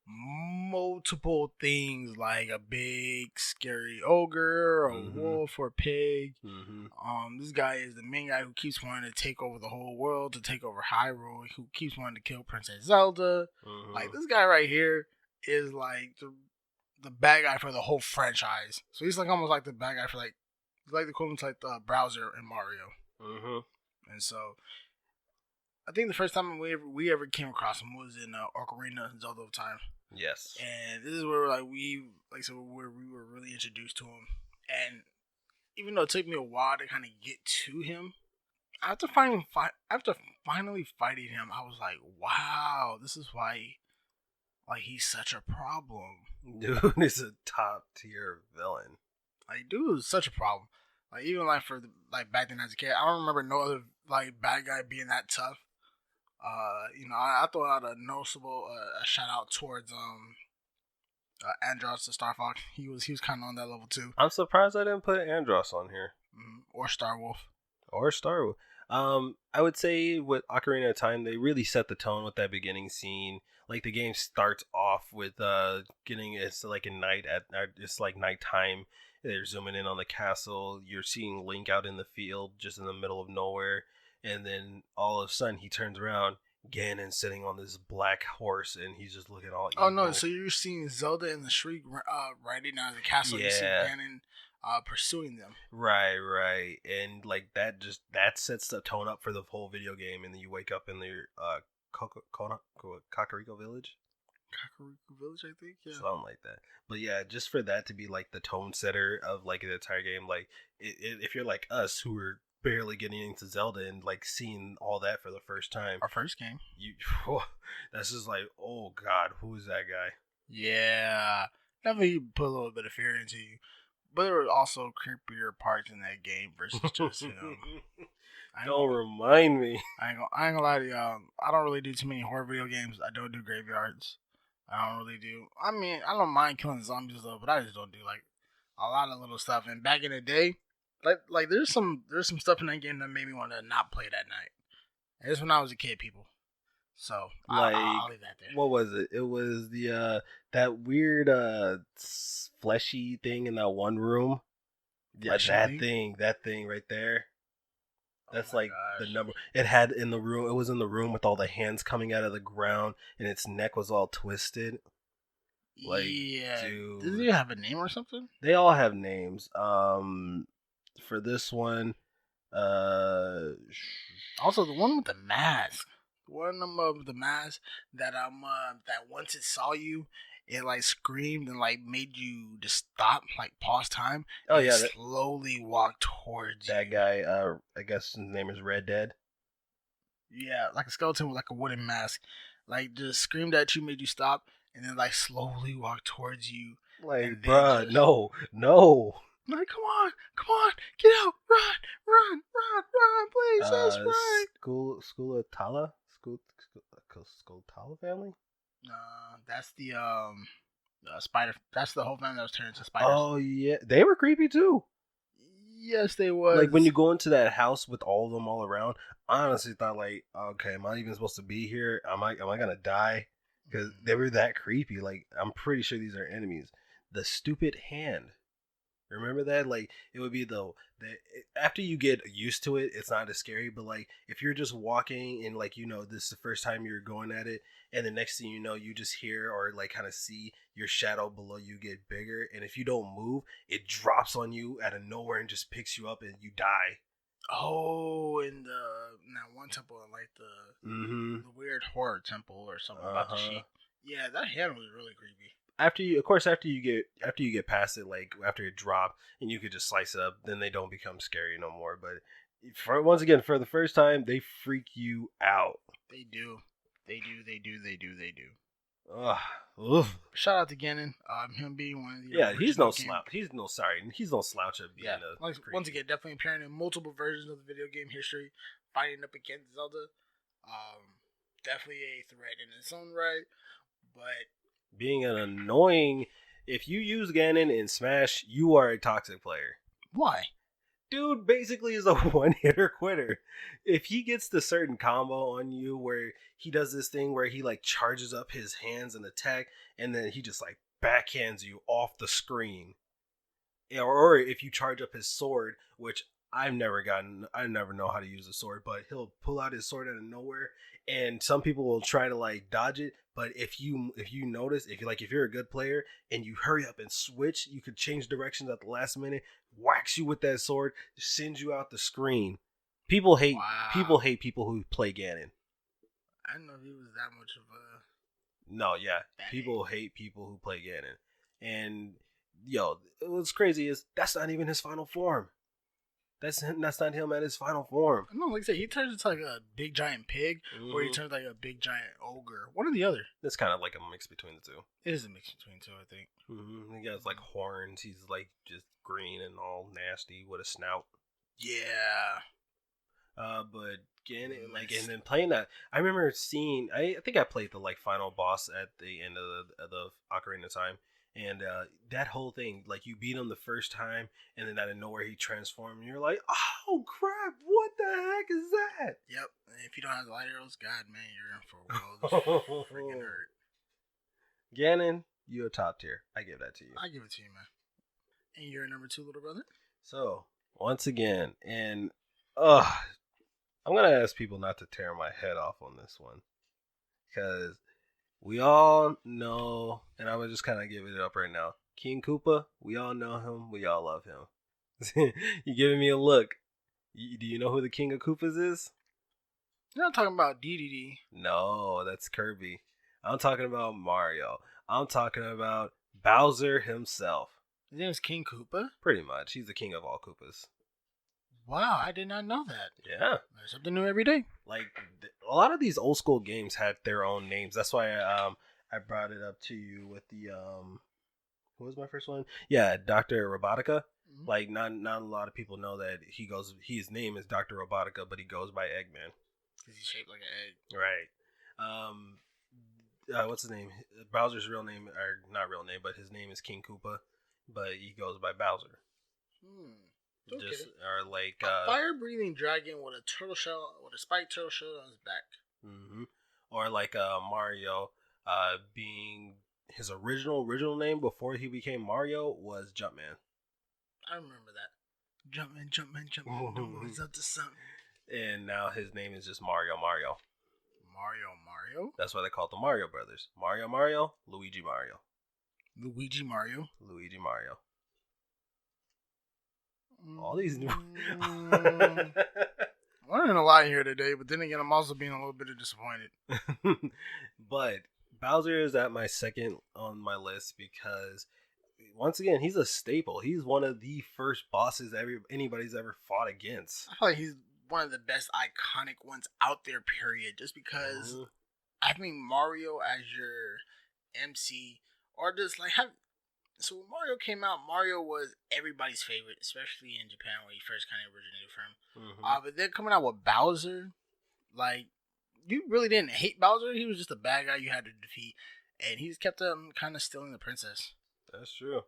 multiple things, like a big scary ogre, a wolf, or pig. Mm-hmm. This guy is the main guy who keeps wanting to take over the whole world, to take over Hyrule, who keeps wanting to kill Princess Zelda. Mm-hmm. Like, this guy right here is like the bad guy for the whole franchise. So he's like almost like the bad guy for like the equivalent to like the Bowser in Mario. Mm-hmm. And so I think the first time we ever came across him was in Ocarina of Zelda Time. Yes. And this is where where we were really introduced to him. And even though it took me a while to kind of get to him, after finally fighting him, I was like, wow, this is why he's such a problem. Dude is a top tier villain. Like, dude is such a problem. Like, even for back then as a kid, I don't remember no other bad guy being that tough. I throw out a noticeable a shout out towards Andros the Star Fox. He was kind of on that level too. I'm surprised I didn't put Andros on here. Or Star Wolf. I would say with Ocarina of Time, they really set the tone with that beginning scene. Like, the game starts off with it's like it's like nighttime. They're zooming in on the castle. You're seeing Link out in the field, just in the middle of nowhere. And then all of a sudden he turns around, Ganon's sitting on this black horse, and he's just looking all evil. Oh no! So you're seeing Zelda and the Shriek riding out of the castle. Yeah. You see Ganon pursuing them. Right. And like that sets the tone up for the whole video game. And then you wake up in the Kakariko Village. Kakariko Village, I think. Yeah. Something like that. But yeah, just for that to be like the tone setter of like the entire game. Like if you're like us who are barely getting into Zelda and like seeing all that for the first time, our first game, that's just like, oh god, who is that guy? Yeah, definitely put a little bit of fear into you, but there were also creepier parts in that game versus just Don't remind me. I ain't gonna lie to y'all. I don't really do too many horror video games. I don't do graveyards. I don't really do. I mean, I don't mind killing zombies though, but I just don't do like a lot of little stuff. And back in the day, like there's some stuff in that game that made me want to not play that night. And this when I was a kid, people. So I'll leave that there. What was it? It was the that weird fleshy thing in that one room. Yeah, that thing right there. That's gosh. The number it had in the room. It was in the room with all the hands coming out of the ground, and its neck was all twisted. Yeah, dude. Does it have a name or something? They all have names. For this one, also the one with the mask. One of the mask that that once it saw you, it like screamed and like made you just stop, like pause time. Oh yeah, slowly walk towards that guy. I guess his name is Red Dead. Yeah, like a skeleton with like a wooden mask. like just screamed at you, made you stop, and then like slowly walk towards you. Like, bruh, no. Like, come on, get out, run, please, let's run. School of Tala? School Tala family? That's the spider. That's the whole family that was turned into spiders. Oh yeah, they were creepy too. Yes, they was. Like when you go into that house with all of them all around, I honestly thought like, okay, am I even supposed to be here? Am I gonna die? Because they were that creepy. Like I'm pretty sure these are enemies. The stupid hand. Remember that? Like it would be after you get used to it, it's not as scary. But like if you're just walking and like this is the first time you're going at it, and the next thing you know, you just hear or like kind of see your shadow below you get bigger, and if you don't move, it drops on you out of nowhere and just picks you up and you die. Oh, in that one temple, like the weird horror temple or something about the sheep. Yeah, that hand was really creepy. After you get past it, like after it dropped and you could just slice it up, then they don't become scary no more. But once again, for the first time, they freak you out. They do. Ugh. Shout out to Ganon. Him being one of the he's no slouch. He's no slouch of being once again, definitely appearing in multiple versions of the video game history, fighting up against Zelda. Definitely a threat in its own right, but being an annoying. If you use Ganon in Smash, you are a toxic player. Why? Dude basically is a one-hitter quitter. If he gets the certain combo on you where he does this thing where he like charges up his hands and attack, and then he just like backhands you off the screen. Or if you charge up his sword, which I never know how to use a sword, but he'll pull out his sword out of nowhere, and some people will try to like dodge it. But if you notice, if you're a good player and you hurry up and switch, you could change directions at the last minute, whacks you with that sword, sends you out the screen. People hate people who play Ganon. I didn't know he was that much of a. No, yeah, people hate people who play Ganon, and what's crazy is that's not even his final form. That's not him at his final form. No, like I said, he turns into like a big giant pig, or he turns like a big giant ogre. One or the other. It's kind of like a mix between the two. It is a mix between the two, I think. He has like horns. He's like just green and all nasty with a snout. Yeah. But Ganon, like, and then playing that, I remember seeing. I think I played the like final boss at the end of the Ocarina of Time. And that whole thing, like you beat him the first time, and then out of nowhere he transformed, and you're like, "Oh crap! What the heck is that?" Yep. And if you don't have the light arrows, God, man, you're in for a world freaking hurt. Ganon, you're top tier. I give that to you. I give it to you, man. And you're number 2, little brother. So once again, and I'm gonna ask people not to tear my head off on this one, because we all know, and I'm just kind of giving it up right now. King Koopa, we all know him. We all love him. You giving me a look. Do you know who the King of Koopas is? You're not talking about DDD. No, that's Kirby. I'm talking about Mario. I'm talking about Bowser himself. His name is King Koopa? Pretty much. He's the king of all Koopas. Wow, I did not know that. Yeah. There's something new every day. Like, a lot of these old school games had their own names. That's why I brought it up to you with the, what was my first one? Yeah, Dr. Robotica. Mm-hmm. Like, not a lot of people know that his name is Dr. Robotica, but he goes by Eggman. Because he's shaped like an egg. Right. What's his name? Bowser's real name, or not real name, but his name is King Koopa, but he goes by Bowser. Okay. Just or like a fire-breathing dragon with a spiked turtle shell on his back. Mm-hmm. Or like Mario, being his original name before he became Mario was Jumpman. I remember that. Jumpman. No one's up to something. And now his name is just Mario. Mario? That's why they call it the Mario Brothers. Mario, Luigi Mario. Luigi Mario. All these new. I'm learning a lot here today, but then again, I'm also being a little bit disappointed. But Bowser is at my second on my list because, once again, he's a staple. He's one of the first bosses anybody's ever fought against. I feel like he's one of the best iconic ones out there, period. Just because I mean Mario as your MC, or just like have. So when Mario came out, Mario was everybody's favorite, especially in Japan where he first kind of originated from. But then coming out with Bowser, like you really didn't hate Bowser. He was just a bad guy you had to defeat, and he just kept kind of stealing the princess. That's true.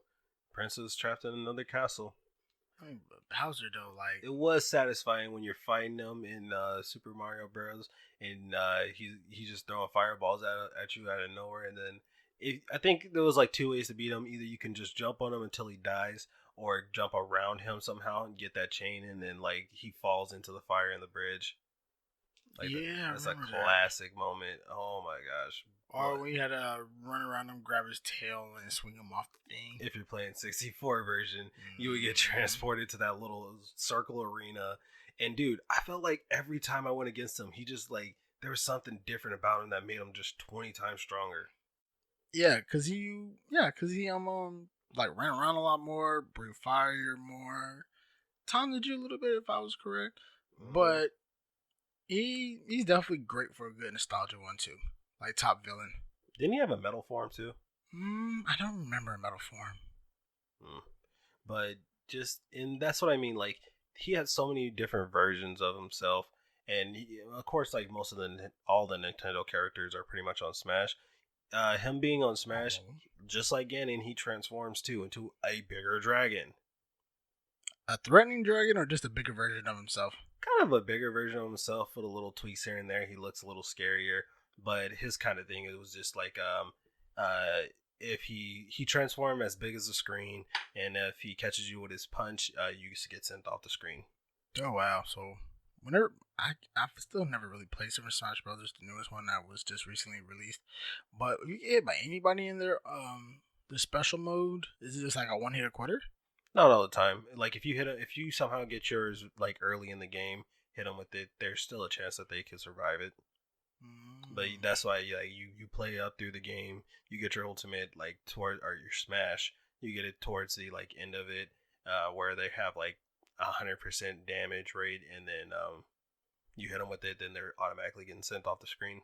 Princess trapped in another castle. I mean, Bowser though, like it was satisfying when you're fighting him in Super Mario Bros. And he's just throwing fireballs at you out of nowhere, and then I think there was like two ways to beat him. Either you can just jump on him until he dies, or jump around him somehow and get that chain, and then like he falls into the fire in the bridge. Like that's a classic moment. Oh my gosh. Or when you had to run around him, grab his tail, and swing him off the thing. If you're playing 64 version, you would get transported to that little circle arena. And dude, I felt like every time I went against him, he just like, there was something different about him that made him just 20 times stronger. Yeah, cause he like ran around a lot more, breathed fire more, taunted you a little bit if I was correct. But he's definitely great for a good nostalgia one too. Like top villain. Didn't he have a metal form too? I don't remember a metal form. But and that's what I mean. Like he had so many different versions of himself, and of course, like most of all the Nintendo characters are pretty much on Smash. Him being on Smash, just like Ganon, he transforms too into a bigger dragon. A threatening dragon, or just a bigger version of himself? Kind of a bigger version of himself with a little tweaks here and there. He looks a little scarier. But his kind of thing, it was just like if he transformed as big as the screen, and if he catches you with his punch, you get sent off the screen. Oh wow! So whenever I've still never really played Super Smash Brothers, the newest one that was just recently released. But if you get hit by anybody in there, the special mode, is it just like a one hitter quitter? Not all the time. Like if you somehow get yours like early in the game, hit them with it, there's still a chance that they can survive it. But that's why you play up through the game. You get your ultimate like toward or your smash. You get it towards the like end of it, where they have like 100% damage rate, and then you hit them with it, then they're automatically getting sent off the screen.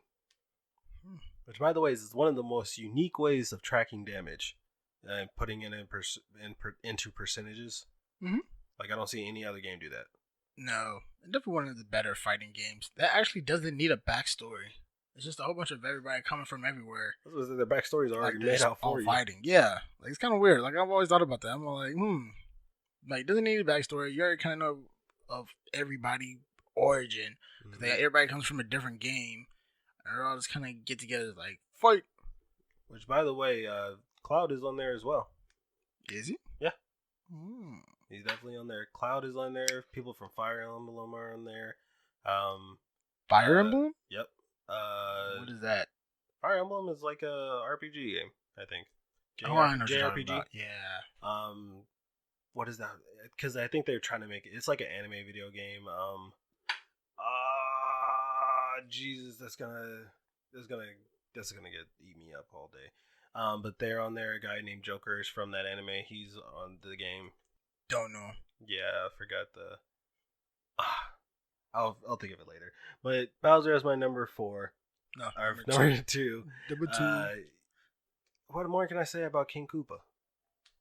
Which, by the way, is one of the most unique ways of tracking damage, and putting it into percentages. Like I don't see any other game do that. No, definitely one of the better fighting games that actually doesn't need a backstory. It's just a whole bunch of everybody coming from everywhere. The backstories are already made out for you. Fighting, yeah. Like it's kind of weird. Like I've always thought about that. I'm like, like it doesn't need a backstory. You already kind of know of everybody origin. Everybody comes from a different game, and they're all just kind of get together like fight. Which, by the way, Cloud is on there as well. Is he? Yeah. He's definitely on there. Cloud is on there. People from Fire Emblem are on there. Fire Emblem? Yep. What is that? Fire Emblem is like a RPG game, I think. I know JRPG. Yeah. What is that? Because I think they're trying to make it. It's like an anime video game. Jesus, that's gonna eat me up all day. But they're on there. A guy named Joker is from that anime. He's on the game. Don't know. Yeah, I forgot the. I'll think of it later. But Bowser is my number 4. No, number 2. Number 2. What more can I say about King Koopa?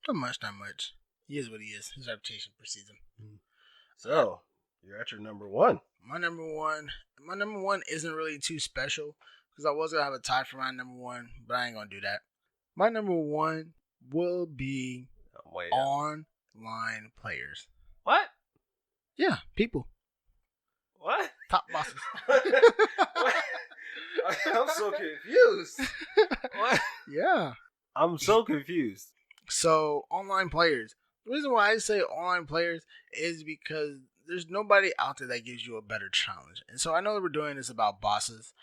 Not much. He is what he is. His reputation precedes him. So, you're at your number 1. My number one isn't really too special because I was going to have a tie for my number 1, but I ain't going to do that. My number 1 will be online players. What? Yeah, people. What? Top bosses. I'm so confused. What? Yeah. I'm so confused. So, online players. The reason why I say online players is because there's nobody out there that gives you a better challenge. And so I know that we're doing this about bosses,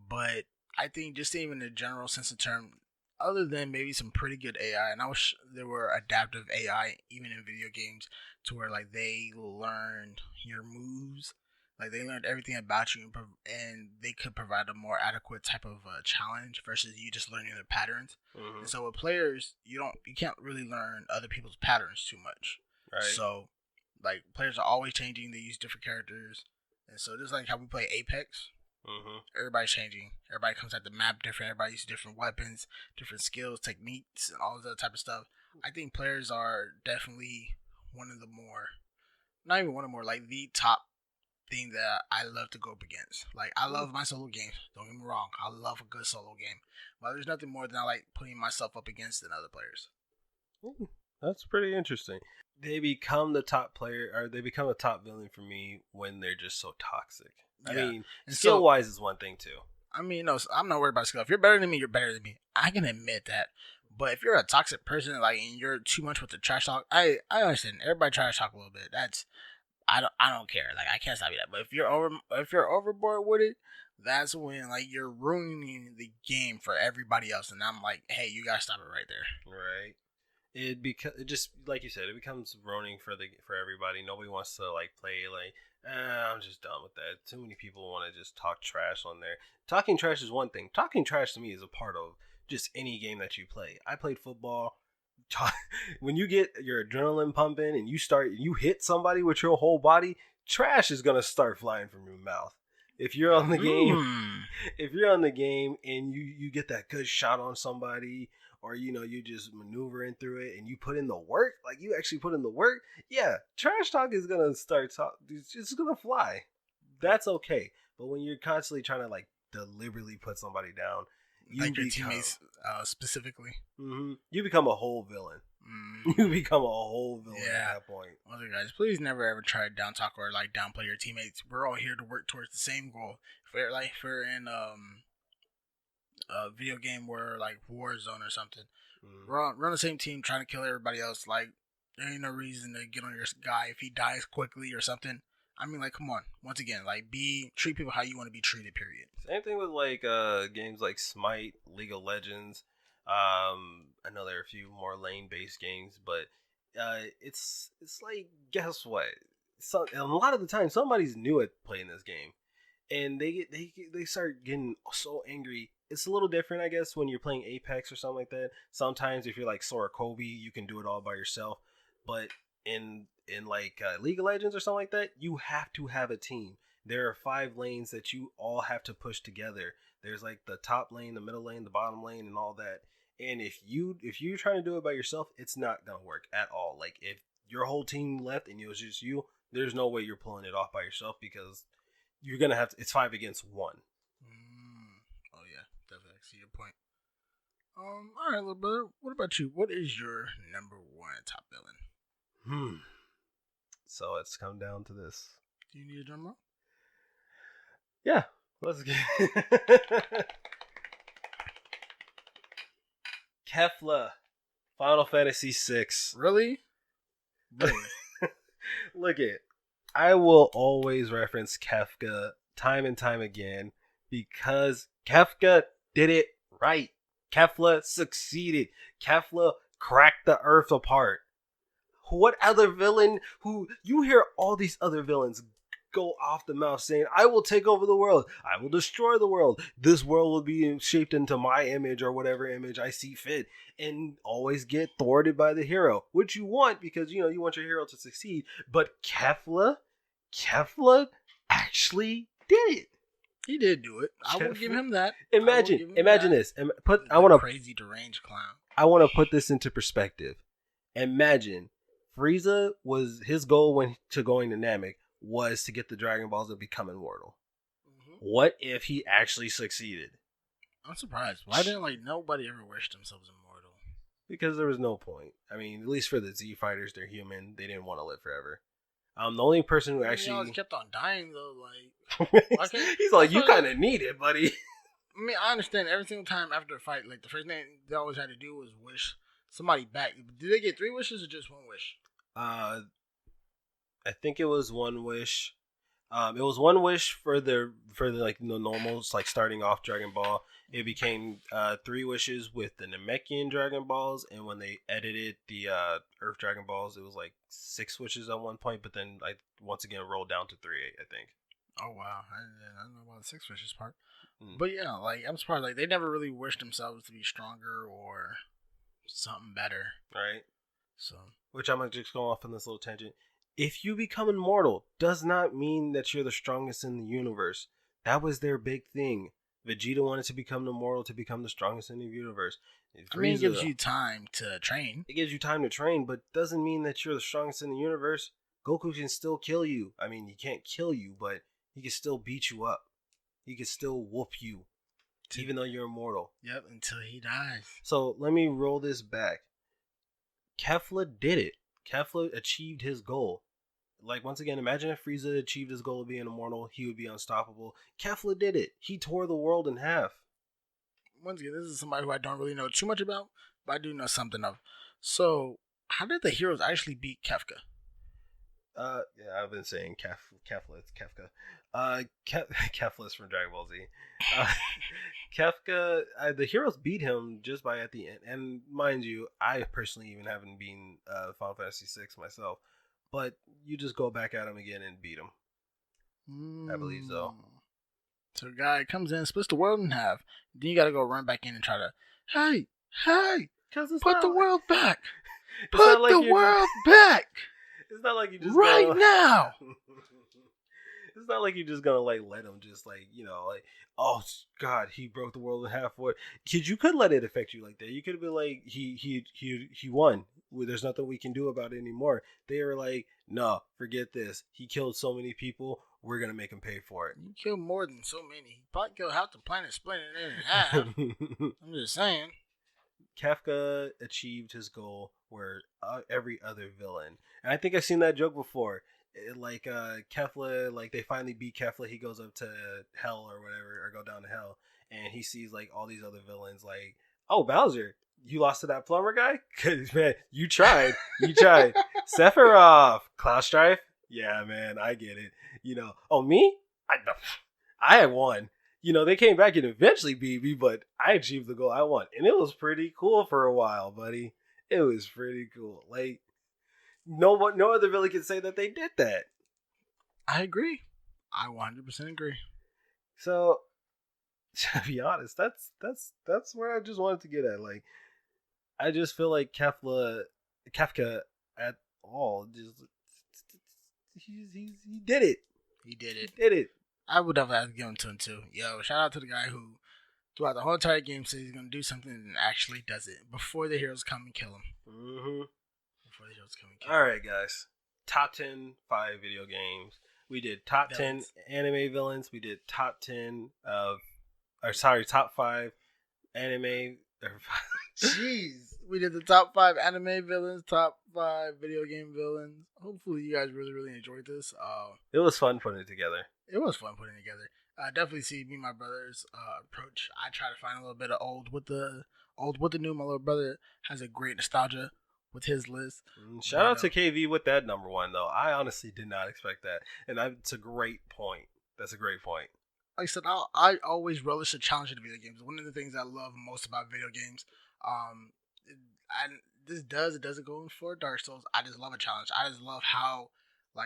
but I think just even in a general sense of term, other than maybe some pretty good AI, and I wish there were adaptive AI even in video games to where like they learned your moves. Like they learned everything about you, and they could provide a more adequate type of challenge versus you just learning their patterns. And so with players, you can't really learn other people's patterns too much. Right. So like players are always changing. They use different characters, and so just like how we play Apex, Everybody's changing. Everybody comes at the map different. Everybody uses different weapons, different skills, techniques, and all that type of stuff. I think players are definitely one of the more, not even one of the more, like the top thing that I love to go up against. Like, I love my solo games. Don't get me wrong. I love a good solo game. But there's nothing more than I like putting myself up against than other players. That's pretty interesting. They become the top player, or they become a top villain for me when they're just so toxic. I mean, skill wise is one thing too. I mean, no, I'm not worried about skill. If you're better than me, you're better than me. I can admit that. But if you're a toxic person, like, and you're too much with the trash talk, I understand. Everybody trash talk a little bit. That's I don't care. Like, I can't stop you that. But if you're overboard with it, that's when, like, you're ruining the game for everybody else. And I'm like, hey, you gotta stop it right there. Right. It just like you said, it becomes ruining for everybody. Nobody wants to like play like. I'm just done with that. Too many people want to just talk trash on there. Talking trash is one thing. Talking trash to me is a part of just any game that you play. I played football. When you get your adrenaline pumping and you hit somebody with your whole body, trash is gonna start flying from your mouth. If you're on the game, and you get that good shot on somebody, or you just maneuvering through it and you put in the work, like you actually put in the work, yeah, trash talk is gonna it's gonna fly. That's okay. But when you're constantly trying to like deliberately put somebody down, like your teammates specifically, you become a whole villain. You become a whole villain at that point. Okay, guys, please never ever try to down talk or like downplay your teammates. We're all here to work towards the same goal. If we're in a video game where like Warzone or something, we're on the same team trying to kill everybody else. Like, there ain't no reason to get on your guy if he dies quickly or something. I mean, like, come on. Once again, like, treat people how you want to be treated. Period. Same thing with like games like Smite, League of Legends. I know there are a few more lane-based games, but it's like, guess what? A lot of the time, somebody's new at playing this game, and they start getting so angry. It's a little different, I guess, when you're playing Apex or something like that. Sometimes if you're like Sora Kobe, you can do it all by yourself. But in like League of Legends or something like that, you have to have a team. There are 5 lanes that you all have to push together. There's like the top lane, the middle lane, the bottom lane, and all that. And if you're trying to do it by yourself, it's not gonna work at all. Like, if your whole team left and it was just you, there's no way you're pulling it off by yourself, because you're gonna have to. It's 5 against 1. Oh yeah, definitely. I see your point. All right, little brother. What about you? What is your number 1 top villain? So it's come down to this. Do you need a drum roll? Yeah, let's get Kefla, Final Fantasy VI. Really? Look it. I will always reference Kefka time and time again because Kefka did it right. Kefla succeeded. Kefla cracked the earth apart. What other villain who you hear all these other villains go off the mouth saying, I will take over the world. I will destroy the world. This world will be shaped into my image or whatever image I see fit, and always get thwarted by the hero, which you want because, you want your hero to succeed. But Kefla actually did it. He did do it. I will give him that. Imagine this. Crazy deranged clown. I want to put this into perspective. Imagine Frieza his goal to going to Namek was to get the Dragon Balls to become immortal. What if he actually succeeded? I'm surprised. Why didn't nobody ever wish themselves immortal? Because there was no point. I mean, at least for the Z fighters, they're human. They didn't want to live forever. The only person who actually always kept on dying though. He's like, you kind of need it, buddy. I mean, I understand every single time after a fight, like the first thing they always had to do was wish somebody back. Did they get 3 wishes or just 1 wish? I think it was 1 wish. It was 1 wish for the normals, like starting off Dragon Ball. It became 3 wishes with the Namekian Dragon Balls, and when they edited the Earth Dragon Balls, it was like 6 wishes at one point. But then I once again rolled down to 3, I think. Oh wow, I don't know about the 6 wishes part. But yeah, I'm surprised. They never really wished themselves to be stronger or something better, right? So, which I'm gonna just go off on this little tangent. If you become immortal, does not mean that you're the strongest in the universe. That was their big thing. Vegeta wanted to become immortal, to become the strongest in the universe. I mean, it gives you time to train. It gives you time to train, but doesn't mean that you're the strongest in the universe. Goku can still kill you. I mean, he can't kill you, but he can still beat you up. He can still whoop you, even though you're immortal. Yep, until he dies. So let me roll this back. Kefla did it. Kefla achieved his goal. Like, once again, imagine if Frieza achieved his goal of being immortal, he would be unstoppable. Kefla did it. He tore the world in half. Once again, this is somebody who I don't really know too much about, but I do know something of. So, how did the heroes actually beat Kefka? Yeah, I've been saying Kefla, it's Kefka. Kefla is from Dragon Ball Z. Kefka, the heroes beat him just by at the end. And mind you, I personally even haven't been Final Fantasy VI myself. But you just go back at him again and beat him. I believe so. So a guy comes in, splits the world in half. Then you gotta go run back in and try to, hey, put the world back. Put the world back. It's not like you just right now. It's not like you're just gonna like let him just like, you know, like, oh God, he broke the world in half. What? Kid, you could let it affect you like that. You could be like, he won. There's nothing we can do about it anymore. They were like, no, forget this. He killed so many people. We're gonna make him pay for it. He killed more than so many. He probably killed half the planet, split it in half. I'm just saying. Kefka achieved his goal where every other villain, and I think I've seen that joke before. Kefla, like they finally beat Kefla. He goes up to hell or whatever, or go down to hell, and he sees like all these other villains. Like, oh, Bowser, you lost to that plumber guy? Cause man, you tried. Sephiroth, Cloud Strife. Yeah, man, I get it. You know, oh me, I had won. You know, they came back and eventually beat me, but I achieved the goal. I won, and it was pretty cool for a while, buddy. It was pretty cool. Like, no other villain can say that they did that. I agree. I 100% agree. So, to be honest, that's where I just wanted to get at. Like, I just feel like Kefka at all, just he did it. He did it. He did it. I would have had to give him to him too. Yo, shout out to the guy who, throughout the whole entire game, says he's gonna do something and actually does it before the heroes come and kill him. Mm-hmm. Before the heroes come and kill him. All right, guys. Top 10 5 video games. We did top villains. 10 anime villains. We did top 10 top 5 anime. Jeez. We did the top 5 anime villains, top 5 video game villains. Hopefully you guys really, really enjoyed this. It was fun putting it together. It was fun putting it together. I definitely see me and my brother's approach. I try to find a little bit of old with the new. My little brother has a great nostalgia with his list. Shout out to KV with that number 1 though. I honestly did not expect that, and it's a great point. That's a great point. Like I said, I always relish the challenge in video games. One of the things I love most about video games, it doesn't go for Dark Souls. I just love a challenge. I just love how, I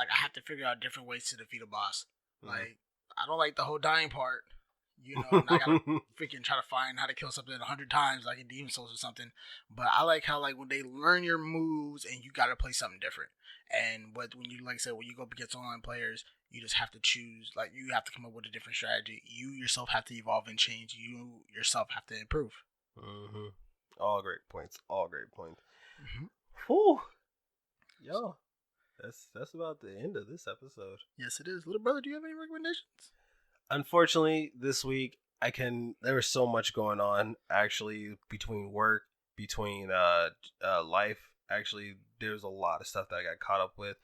have to figure out different ways to defeat a boss. Mm-hmm. Like, I don't like the whole dying part, you know, and I gotta freaking try to find how to kill something 100 times, like in Demon Souls or something. But I like how, like, when they learn your moves and you gotta play something different. And when you, like I said, when you go up against online players, you just have to choose, like, you have to come up with a different strategy. You yourself have to evolve and change. You yourself have to improve. Mm-hmm. All great points. Mm-hmm. Whew. Yo, that's about the end of this episode. Yes, it is. Little brother, do you have any recommendations? Unfortunately, this week there was so much going on actually between work, between life. Actually, there's a lot of stuff that I got caught up with.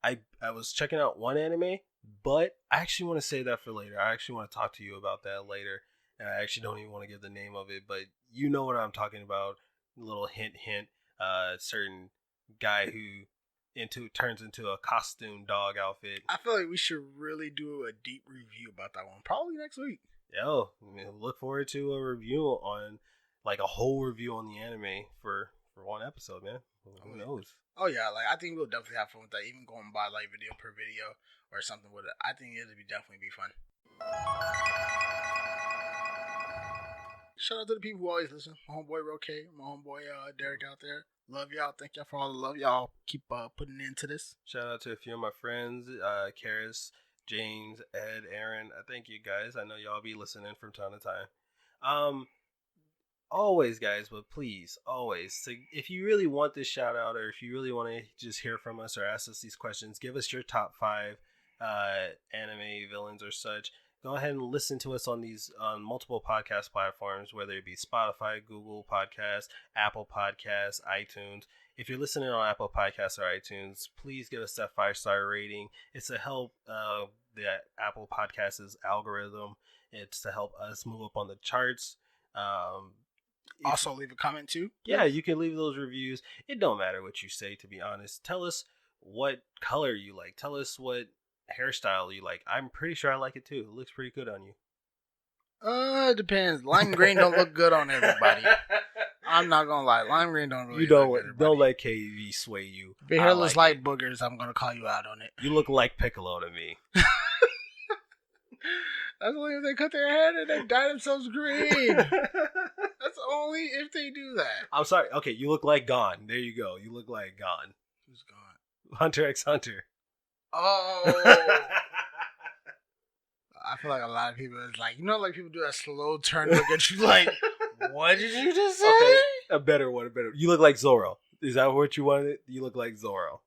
I was checking out one anime, but I actually want to say that for later. I actually want to talk to you about that later. And I actually don't even want to give the name of it, but you know what I'm talking about. A little hint. Certain guy who turns into a costume dog outfit. I feel like we should really do a deep review about that one, probably next week. Yo, look forward to a review on, like, a whole review on the anime for one episode, man. Who knows? Oh yeah, like, I think we'll definitely have fun with that. Even going by like video per video or something with it, I think it'll definitely be fun. Shout out to the people who always listen. My homeboy Roque, my homeboy Derek out there. Love y'all. Thank y'all for all the love y'all keep putting into this. Shout out to a few of my friends, Karis, James, Ed, Aaron. I thank you guys. I know y'all be listening from time to time. Always, guys, but please, always, so if you really want this shout out, or if you really want to just hear from us or ask us these questions, give us your top 5 anime villains or such. Go ahead and listen to us on multiple podcast platforms, whether it be Spotify, Google Podcasts, Apple Podcasts, iTunes. If you're listening on Apple Podcasts or iTunes, please give us that 5-star rating. It's to help the Apple Podcasts algorithm. It's to help us move up on the charts. Also, leave a comment too. Please. Yeah, you can leave those reviews. It don't matter what you say, to be honest. Tell us what color you like. Tell us what hairstyle you like. I'm pretty sure I like it too. It looks pretty good on you. It depends. Lime green don't look good on everybody. I'm not gonna lie. Lime green don't really. Don't let KV sway you. If your hair looks like boogers, I'm gonna call you out on it. You look like Piccolo to me. That's only if they cut their hair and they dye themselves green. That's only if they do that. I'm sorry. Okay, you look like Gon. There you go. You look like Gon. Who's Gon? Hunter x Hunter. Oh. I feel like a lot of people is like, like people do that slow turn look at you like, what did you just say? Okay, a better one. You look like Zoro. Is that what you wanted? You look like Zoro.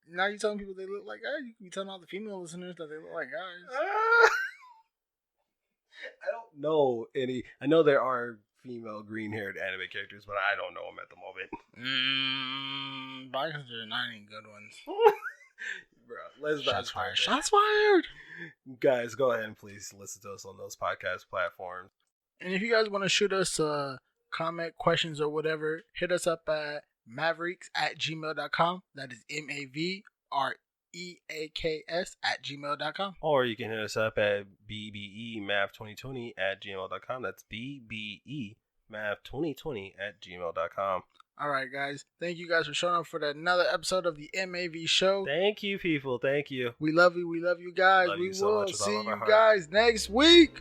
Now you're telling people they look like guys. You can be telling all the female listeners that they look like guys. I don't know any. I know there are female green-haired anime characters, but I don't know them at the moment. But I consider not any good ones. Bro, let's not. Shots fired. Shots fired. Guys, go ahead and please listen to us on those podcast platforms. And if you guys want to shoot us comment, questions, or whatever, hit us up at mavericks@gmail.com. That is MAVREAKS@gmail.com. Or you can hit us up at BBEMAV2020@gmail.com. That's BBEMAV2020@gmail.com. All right, guys. Thank you guys for showing up for another episode of the M.A.V. show. Thank you, people. Thank you. We love you. We love you guys. Love we you so will much with see all of our you heart. guys next week.